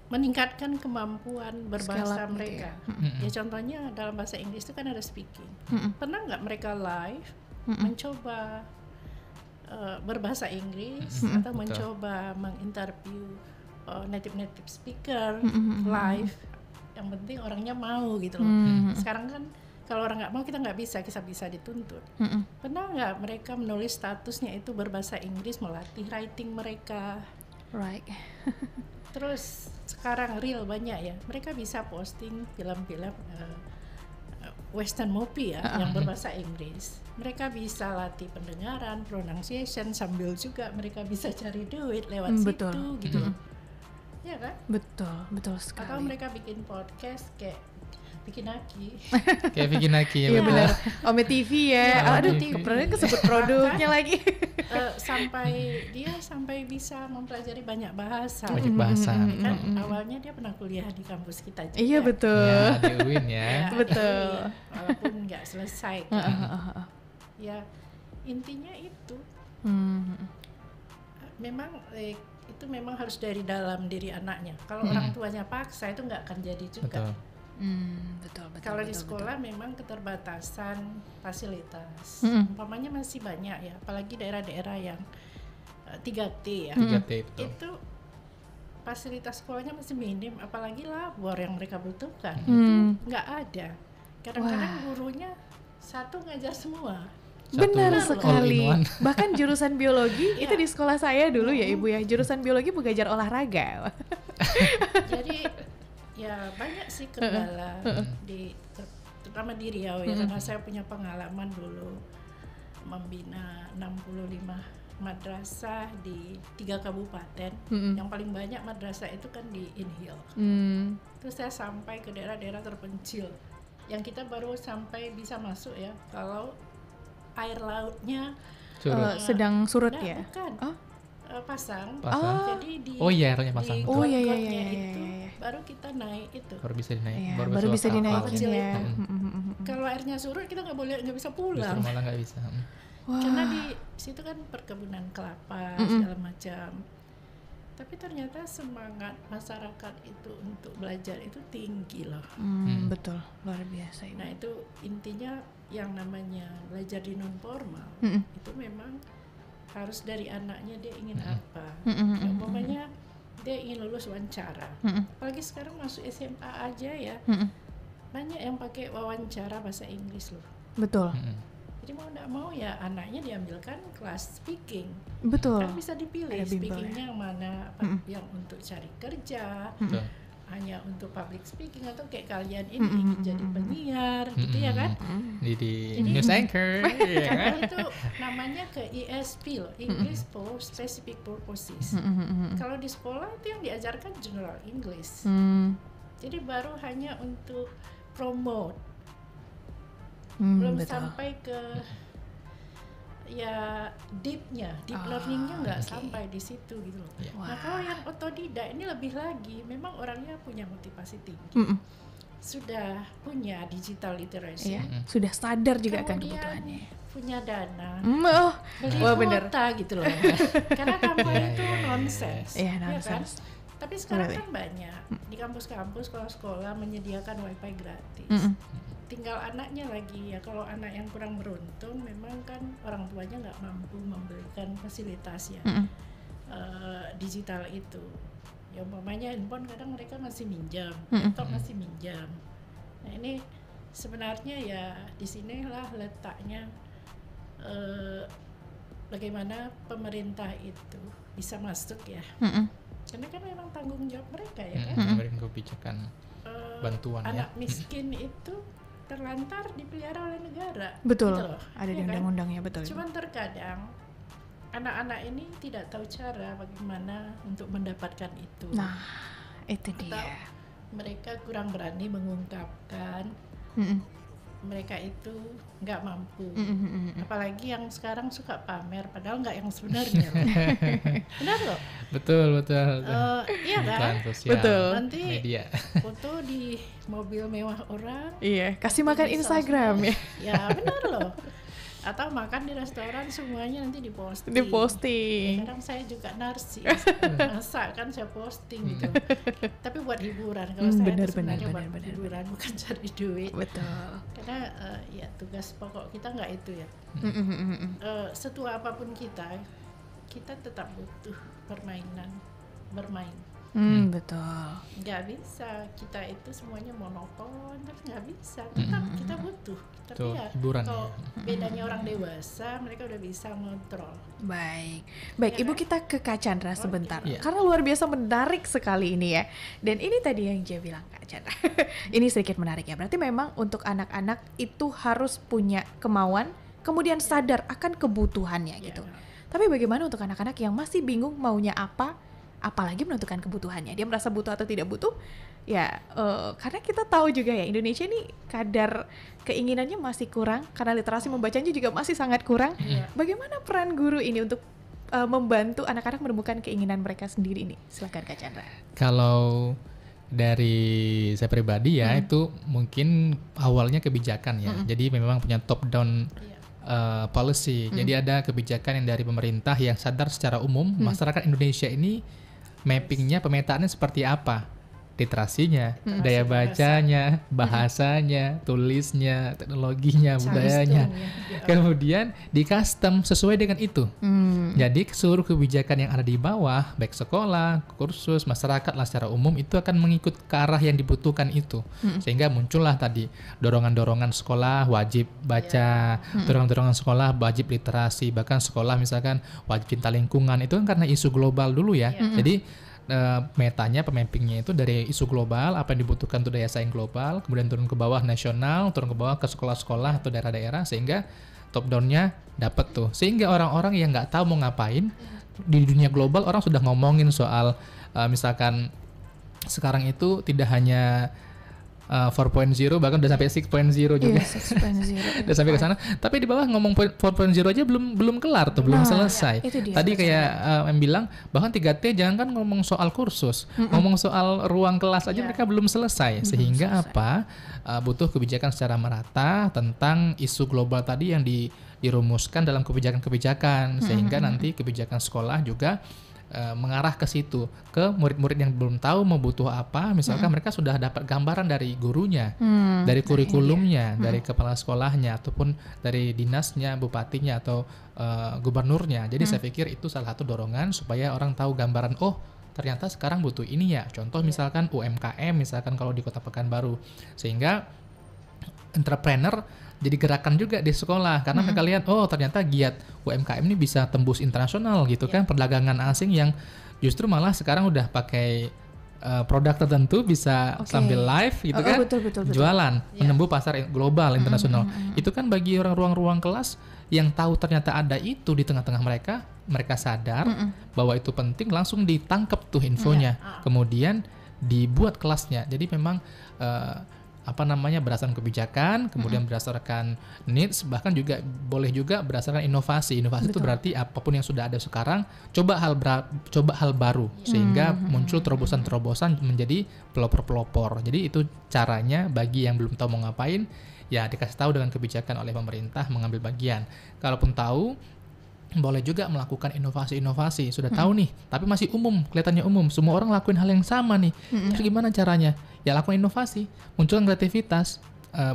meningkatkan kemampuan berbahasa mereka? Ya contohnya dalam bahasa Inggris itu kan ada speaking. Pernah nggak mereka live mencoba berbahasa Inggris atau mencoba menginterview native speaker live? Yang penting orangnya mau gitu loh. Sekarang kan kalau orang nggak mau kita nggak bisa dituntut. Pernah nggak mereka menulis statusnya itu berbahasa Inggris, melatih writing mereka? Right. Terus sekarang real banyak ya, mereka bisa posting film-film western movie ya yang berbahasa Inggris. Mereka bisa latih pendengaran, pronunciation, sambil juga mereka bisa cari duit lewat situ gitu loh. Ya kan? Betul sekali. Atau mereka bikin podcast kayak Vicky Naki. Kayak Vicky Naki ya. Iya benar. Ome TV ya. Aduh, pernah kesebut produknya lagi. Sampai bisa mempelajari banyak bahasa. Banyak bahasa. Kan awalnya dia pernah kuliah di kampus kita juga. Iya betul. Ya, di UIN ya. Betul. Walaupun nggak selesai. Ya intinya itu. Memang itu memang harus dari dalam diri anaknya. Kalau orang tuanya paksa itu nggak akan jadi juga. Betul. Kalau di sekolah memang keterbatasan fasilitas. Umpamanya masih banyak ya, apalagi daerah-daerah yang 3T ya. 3T betul. Itu fasilitas sekolahnya masih minim, apalagi labor yang mereka butuhkan nggak ada. Kadang-kadang gurunya satu ngajar semua. Benar sekali. Bahkan jurusan biologi itu di sekolah saya dulu ya Ibu ya. Jurusan biologi belajar olahraga. Jadi ya banyak sih kendala terutama di Riau ya, karena saya punya pengalaman dulu membina 65 madrasah di 3 kabupaten. Yang paling banyak madrasah itu kan di Inhil. Terus saya sampai ke daerah-daerah terpencil yang kita baru sampai bisa masuk ya kalau air lautnya sedang surut ya. Bukan. pasang. Pasang. Jadi di airnya pasang. di got-gotnya itu baru kita naik itu. Baru bisa dinaik. Iya, baru bisa dinaikin ya. Kalau airnya surut kita nggak bisa pulang. Justru malah nggak bisa. Karena di situ kan perkebunan kelapa segala macam. Tapi ternyata semangat masyarakat itu untuk belajar itu tinggi loh. Betul, luar biasa itu. Nah itu intinya yang namanya belajar di non formal itu memang harus dari anaknya dia ingin apa. Umpamanya dia ingin lulus wawancara. Apalagi sekarang masuk SMA aja ya. Banyak yang pakai wawancara bahasa Inggris loh. Betul. Jadi mau tidak mau ya anaknya diambilkan kelas speaking. Betul. Kan bisa dipilih speakingnya yang mana, yang untuk cari kerja, hanya untuk public speaking atau kayak kalian ini ingin jadi penyiar, gitu ya kan? Jadi news anchor. Karena itu namanya ke ESP loh, English for Specific Purposes. Kalau di sekolah itu yang diajarkan General English. Jadi baru hanya untuk promote. Belum sampai ke ya deep learningnya nggak sampai di situ gitu loh. Nah kalau yang otodidak ini lebih lagi, memang orangnya punya motivasi tinggi, sudah punya digital literacy, sudah sadar juga akan kebutuhannya, punya dana, beli kuota gitu loh. Karena tanpa itu nonsens, ya kan? Tapi sekarang kan banyak di kampus-kampus, sekolah-sekolah menyediakan wifi gratis. Tinggal anaknya lagi ya, kalau anak yang kurang beruntung memang kan orang tuanya nggak mampu memberikan fasilitas ya digital itu. Ya umpamanya handphone kadang mereka masih minjam, laptop masih minjam. Nah ini sebenarnya ya di sinilah letaknya bagaimana pemerintah itu bisa masuk ya. Karena kan memang tanggung jawab mereka ya kan. Memberikan kebijakan bantuan anak miskin itu terlantar dipelihara oleh negara. Betul. Gitu loh, ada di undang-undangnya, betul. Cuman terkadang anak-anak ini tidak tahu cara bagaimana untuk mendapatkan itu. Nah, itu dia. Atau mereka kurang berani mengungkapkan. Mereka itu nggak mampu. Apalagi yang sekarang suka pamer, padahal nggak yang sebenarnya. Benar loh. Betul. Iya kan? Betul. Nanti media. foto di mobil mewah orang. Iya, kasih makan Instagram ya. Ya benar loh. Atau makan di restoran semuanya nanti diposting. Kadang saya juga narsis, masa kan saya posting gitu. Tapi buat hiburan. Kalau saya sebenarnya buat hiburan, bukan cari duit. Betul. Karena ya tugas pokok kita nggak itu ya. Setua apapun kita tetap butuh bermain. Betul. Nggak bisa kita itu semuanya monoton, terus nggak bisa. Tetap kita butuh. Tapi ya kalau bedanya orang dewasa, mereka udah bisa ngontrol. Baik, Ibu kita ke Kak Chandra sebentar. Yeah. Karena luar biasa menarik sekali ini ya. Dan ini tadi yang dia bilang Kak Chandra. Ini sedikit menarik ya. Berarti memang untuk anak-anak itu harus punya kemauan, kemudian sadar akan kebutuhannya gitu. Tapi bagaimana untuk anak-anak yang masih bingung maunya apa, apalagi menentukan kebutuhannya? Dia merasa butuh atau tidak butuh? Ya, karena kita tahu juga ya Indonesia ini kadar keinginannya masih kurang, karena literasi membacanya juga masih sangat kurang. Bagaimana peran guru ini untuk membantu anak-anak menemukan keinginan mereka sendiri ini? Silakan Kak Chandra. Kalau dari saya pribadi ya, itu mungkin awalnya kebijakan ya. Jadi memang punya top down policy. Jadi ada kebijakan yang dari pemerintah yang sadar secara umum masyarakat Indonesia ini mappingnya, pemetaannya seperti apa, literasinya, daya bacanya, bahasanya, tulisnya, teknologinya, budayanya. Kemudian di custom sesuai dengan itu. Jadi seluruh kebijakan yang ada di bawah, baik sekolah, kursus, masyarakat lah secara umum itu akan mengikut ke arah yang dibutuhkan itu. Sehingga muncullah tadi dorongan-dorongan sekolah wajib baca, dorongan-dorongan sekolah wajib literasi, bahkan sekolah misalkan wajib cinta lingkungan. Itu kan karena isu global dulu ya. Jadi metanya, pemappingnya itu dari isu global, apa yang dibutuhkan untuk daya saing global, kemudian turun ke bawah nasional, turun ke bawah ke sekolah-sekolah atau daerah-daerah, sehingga top down-nya dapat tuh. Sehingga orang-orang yang nggak tahu mau ngapain, di dunia global orang sudah ngomongin soal misalkan sekarang itu tidak hanya 4.0 bahkan udah sampai 6.0 juga. 6.0. Udah sampai ke sana. Tapi di bawah ngomong 4.0 aja belum kelar tuh, belum selesai. Tadi kayak yang bilang bahkan 3T jangan kan ngomong soal kursus, ngomong soal ruang kelas aja mereka belum selesai. Sehingga apa? Butuh kebijakan secara merata tentang isu global tadi yang dirumuskan dalam kebijakan-kebijakan, sehingga nanti kebijakan sekolah juga mengarah ke situ, ke murid-murid yang belum tahu mau butuh apa, misalkan mereka sudah dapat gambaran dari gurunya, dari kurikulumnya, dari kepala sekolahnya, ataupun dari dinasnya, bupatinya, atau gubernurnya. Jadi saya pikir itu salah satu dorongan supaya orang tahu gambaran, oh ternyata sekarang butuh ini ya. Contoh misalkan UMKM, misalkan kalau di Kota Pekanbaru, sehingga entrepreneur jadi gerakan juga di sekolah karena mereka lihat oh ternyata giat UMKM ini bisa tembus internasional gitu kan, perdagangan asing yang justru malah sekarang udah pakai produk tertentu bisa sambil live gitu kan, betul. Jualan menembus pasar global internasional. Itu kan bagi orang ruang-ruang kelas yang tahu ternyata ada itu di tengah-tengah mereka sadar bahwa itu penting, langsung ditangkap tuh infonya, kemudian dibuat kelasnya. Jadi memang berdasarkan kebijakan, kemudian berdasarkan needs, bahkan juga boleh juga berdasarkan inovasi. Inovasi itu berarti apapun yang sudah ada sekarang, coba hal baru, sehingga muncul terobosan-terobosan menjadi pelopor-pelopor. Jadi itu caranya bagi yang belum tahu mau ngapain, ya dikasih tahu dengan kebijakan oleh pemerintah, mengambil bagian. Kalaupun tahu, boleh juga melakukan inovasi-inovasi. Sudah tahu nih, tapi masih kelihatannya umum. Semua orang lakuin hal yang sama nih. Terus gimana caranya? Ya lakukan inovasi, munculkan kreativitas,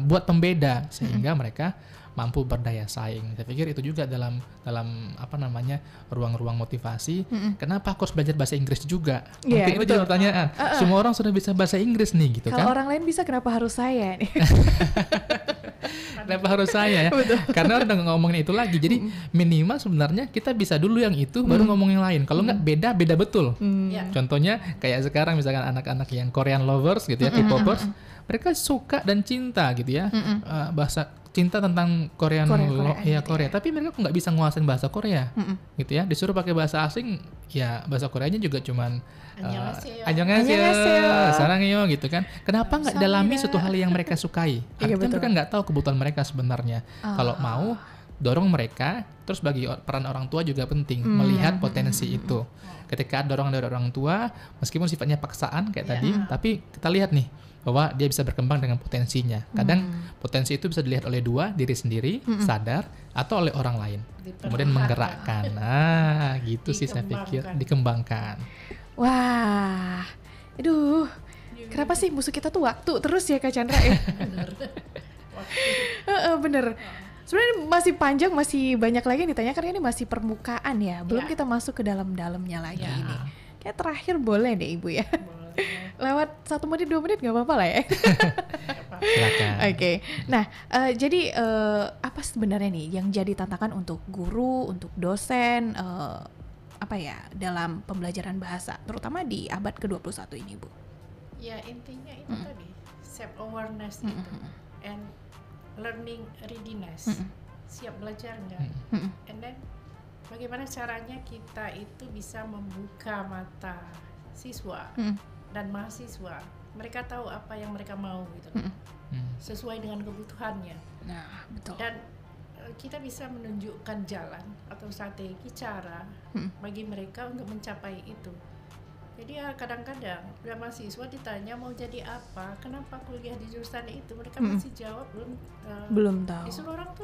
buat pembeda sehingga mereka mampu berdaya saing. Saya pikir itu juga dalam ruang-ruang motivasi. Kenapa aku harus belajar bahasa Inggris juga? Mungkin itu juga pertanyaan. Semua orang sudah bisa bahasa Inggris nih, gitu kan? Kalau orang lain bisa, kenapa harus saya nih? Kenapa harus saya ya? Karena udah ngomongin itu lagi. Jadi minimal sebenarnya kita bisa dulu yang itu, baru ngomong yang lain. Kalau nggak beda betul. Contohnya kayak sekarang misalkan anak-anak yang Korean lovers gitu ya, K-popers, mereka suka dan cinta gitu ya, bahasa cinta tentang Korea. Tapi mereka kok nggak bisa nguasain bahasa Korea, gitu ya. Disuruh pakai bahasa asing, ya bahasa Koreanya juga cuman annyeonghaseyo, saranghaeyo gitu kan. Kenapa nggak dalami suatu hal yang mereka sukai? Artinya mereka nggak tahu kebutuhan mereka sebenarnya. Kalau mau dorong mereka, terus bagi peran orang tua juga penting melihat potensi itu. Ketika dorongan dari orang tua, meskipun sifatnya paksaan kayak tadi, tapi kita lihat nih bahwa dia bisa berkembang dengan potensinya. Kadang potensi itu bisa dilihat oleh diri sendiri, sadar, atau oleh orang lain. Kemudian menggerakkan. Nah, gitu sih saya pikir, dikembangkan. Wah, aduh, kenapa sih musuh kita tuh waktu terus ya Kak Chandra ya? Bener. Sebenarnya masih panjang, masih banyak lagi yang ditanyakan, ini masih permukaan ya, belum kita masuk ke dalam-dalamnya lagi ini. Kayak terakhir boleh deh Ibu ya. Lewat 1 menit 2 menit nggak apa-apa lah ya. Oke. Nah, jadi apa sebenarnya nih yang jadi tantangan untuk guru, untuk dosen, dalam pembelajaran bahasa, terutama di abad ke-21 ini, Bu? Ya intinya itu tadi self awareness itu, and learning readiness, siap belajar nggak, and then bagaimana caranya kita itu bisa membuka mata siswa dan mahasiswa, mereka tahu apa yang mereka mau gitu, sesuai dengan kebutuhannya. Nah, betul. Dan kita bisa menunjukkan jalan atau strategi cara bagi mereka untuk mencapai itu. Jadi ya kadang-kadang mahasiswa ditanya mau jadi apa, kenapa kuliah di jurusan itu, mereka masih jawab belum tahu.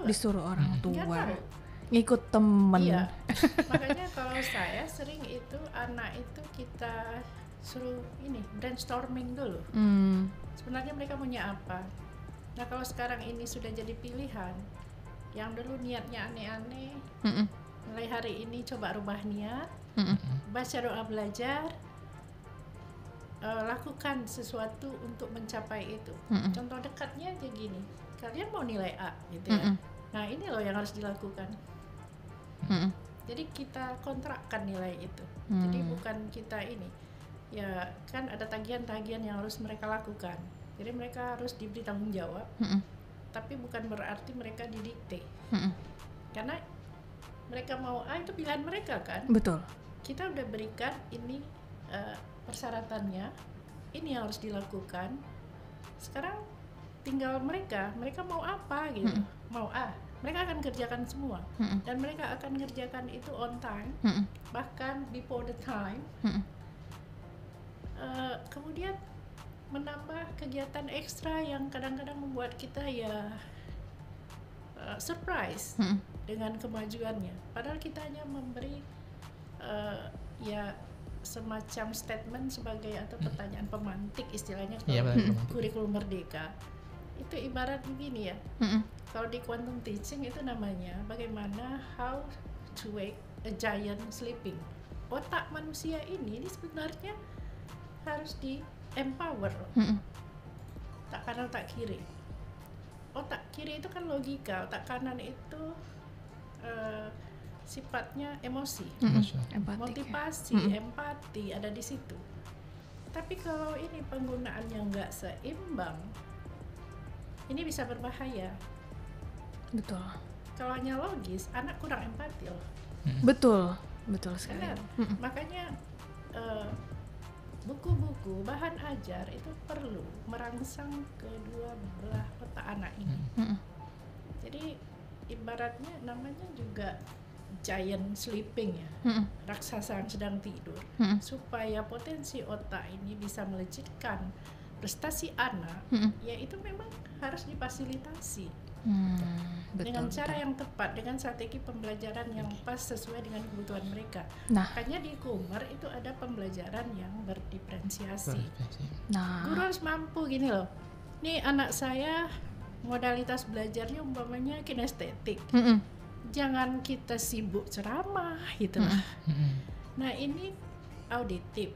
Disuruh orang tua. Ngikut temen. Iya. Makanya kalau saya sering itu anak itu kita suruh brainstorming dulu. Sebenarnya mereka punya apa. Nah kalau sekarang ini sudah jadi pilihan, yang dulu niatnya aneh-aneh, mulai hari ini coba rubah niat, baca doa belajar, lakukan sesuatu untuk mencapai itu. Contoh dekatnya aja gini, kalian mau nilai A gitu ya. Nah ini loh yang harus dilakukan. Jadi kita kontrakkan nilai itu. Jadi bukan kita ini, ya kan ada tagihan-tagihan yang harus mereka lakukan. Jadi mereka harus diberi tanggung jawab. Tapi bukan berarti mereka didikte. Karena mereka mau itu pilihan mereka kan. Betul. Kita udah berikan ini persyaratannya, ini yang harus dilakukan. Sekarang tinggal mereka mau apa gitu, mau mereka akan kerjakan semua, dan mereka akan kerjakan itu on time, bahkan before the time. Kemudian menambah kegiatan ekstra yang kadang-kadang membuat kita ya surprise dengan kemajuannya. Padahal kita hanya memberi ya semacam statement sebagai atau pertanyaan pemantik istilahnya kurikulum merdeka. Itu ibarat begini ya. Kalau di quantum teaching itu namanya bagaimana how to wake a giant sleeping. Otak manusia ini sebenarnya harus di empower. Tak kanan tak kiri. Otak kiri itu kan logika, otak kanan itu sifatnya emosi, motivasi, empati ada di situ. Tapi kalau ini penggunaannya nggak seimbang, ini bisa berbahaya. Betul. Kalau hanya logis, anak kurang empati loh. Betul sekali. Makanya buku-buku bahan ajar itu perlu merangsang kedua belah otak anak ini. Jadi ibaratnya namanya juga giant sleeping ya, raksasa yang sedang tidur. Supaya potensi otak ini bisa melejitkan prestasi anak, ya itu memang harus difasilitasi dengan cara yang tepat, dengan strategi pembelajaran yang pas sesuai dengan kebutuhan mereka. Makanya di Kumar itu ada pembelajaran yang berdiferensiasi. Guru harus mampu gini loh. Nih anak saya modalitas belajarnya umpamanya kinestetik. Jangan kita sibuk ceramah gitu lah. Nah ini auditif.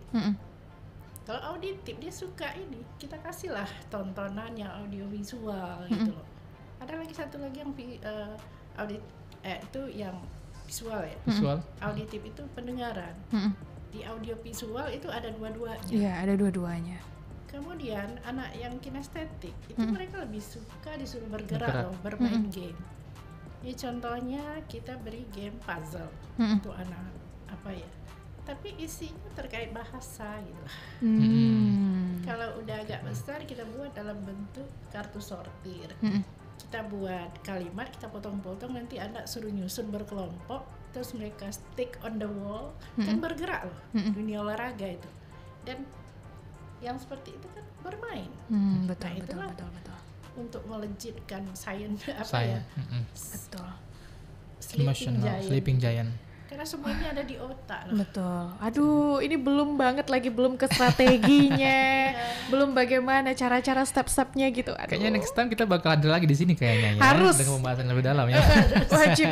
Kalau auditif dia suka ini, kita kasihlah tontonan yang audiovisual gitu loh. Ada lagi satu lagi yang itu yang visual ya. Auditif itu pendengaran. Di audiovisual itu ada dua-duanya. Iya, ada dua-duanya. Kemudian anak yang kinestetik itu mereka lebih suka disuruh bergerak loh, bermain game. Ini contohnya kita beri game puzzle untuk anak apa ya. Tapi isinya terkait bahasa gitu. Kalau udah agak besar kita buat dalam bentuk kartu sortir. Kita buat kalimat, kita potong-potong, nanti anak suruh nyusun berkelompok, terus mereka stick on the wall, kan bergerak loh, dunia olahraga itu. Dan yang seperti itu kan bermain. Betul. Untuk melejitkan sains ya? Betul. Sleeping giant. Karena semuanya ada di otak loh. Betul. Aduh, ini belum ke strateginya, belum bagaimana cara-cara step-stepnya gitu. Aduh. Kayaknya next time kita bakal ada lagi di sini kayaknya ya. Harus. Dengan pembahasan lebih dalam ya. Wajib.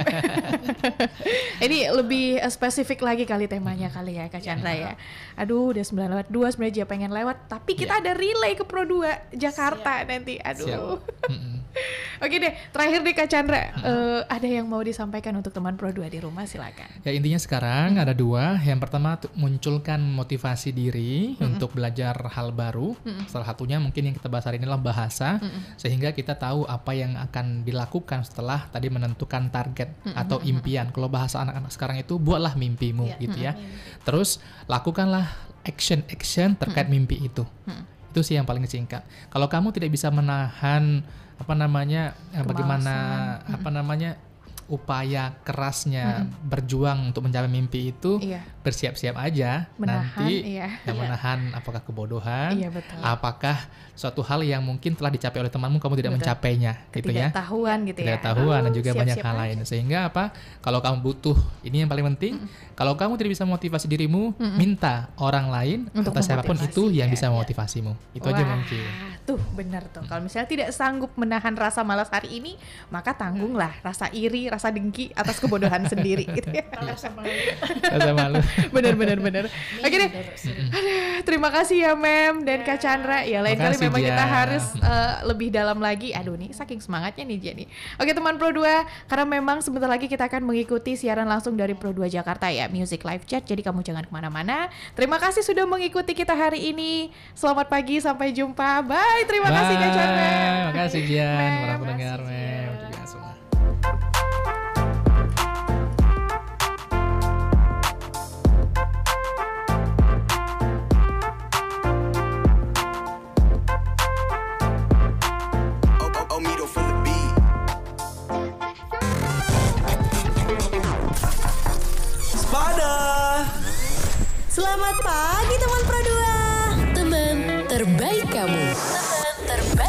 Ini lebih spesifik lagi kali temanya kali ya Kak Chandra ya. Aduh, udah 9:02 sebenarnya dia pengen lewat, tapi kita ada relay ke Pro 2 Jakarta nanti. Aduh. Oke deh, terakhir deh Kak Chandra, ada yang mau disampaikan untuk teman Pro 2 di rumah, silakan. Ya intinya sekarang ada dua. Yang pertama munculkan motivasi diri untuk belajar hal baru. Salah satunya mungkin yang kita bahas hari ini adalah bahasa, sehingga kita tahu apa yang akan dilakukan setelah tadi menentukan target atau impian. Kalau bahasa anak-anak sekarang itu buatlah mimpimu gitu ya. Terus lakukanlah action terkait mimpi itu. Itu sih yang paling singkat. Kalau kamu tidak bisa menahan bagaimana upaya kerasnya berjuang untuk mencapai mimpi itu, bersiap-siap aja nanti menahan apakah kebodohan, apakah suatu hal yang mungkin telah dicapai oleh temanmu kamu tidak mencapainya gitu ya. Ketidaktahuan dan juga banyak hal lain. Sehingga kalau kamu butuh, ini yang paling penting, kalau kamu tidak bisa motivasi dirimu, minta orang lain atau siapapun itu yang bisa memotivasimu. Itu aja mungkin. Tuh benar tuh. Kalau misalnya tidak sanggup menahan rasa malas hari ini, maka tanggunglah rasa iri, rasa dengki atas kebodohan sendiri gitu ya. Rasa malu. Benar. Oke deh. Terima kasih ya Mem dan Kak Chandra. Ya lain kali memang kita harus lebih dalam lagi. Aduh nih saking semangatnya nih Jenny. Oke teman Pro 2, karena memang sebentar lagi kita akan mengikuti siaran langsung dari Pro 2 Jakarta ya, Music Live Chat. Jadi kamu jangan kemana-mana. Terima kasih sudah mengikuti kita hari ini. Selamat pagi, sampai jumpa. Bye. Terima kasih Kak Chandra. Terima kasih Jian, para pendengar Mem juga semua. Selamat pagi teman Pro 2. Teman terbaik kamu. Teman terbaik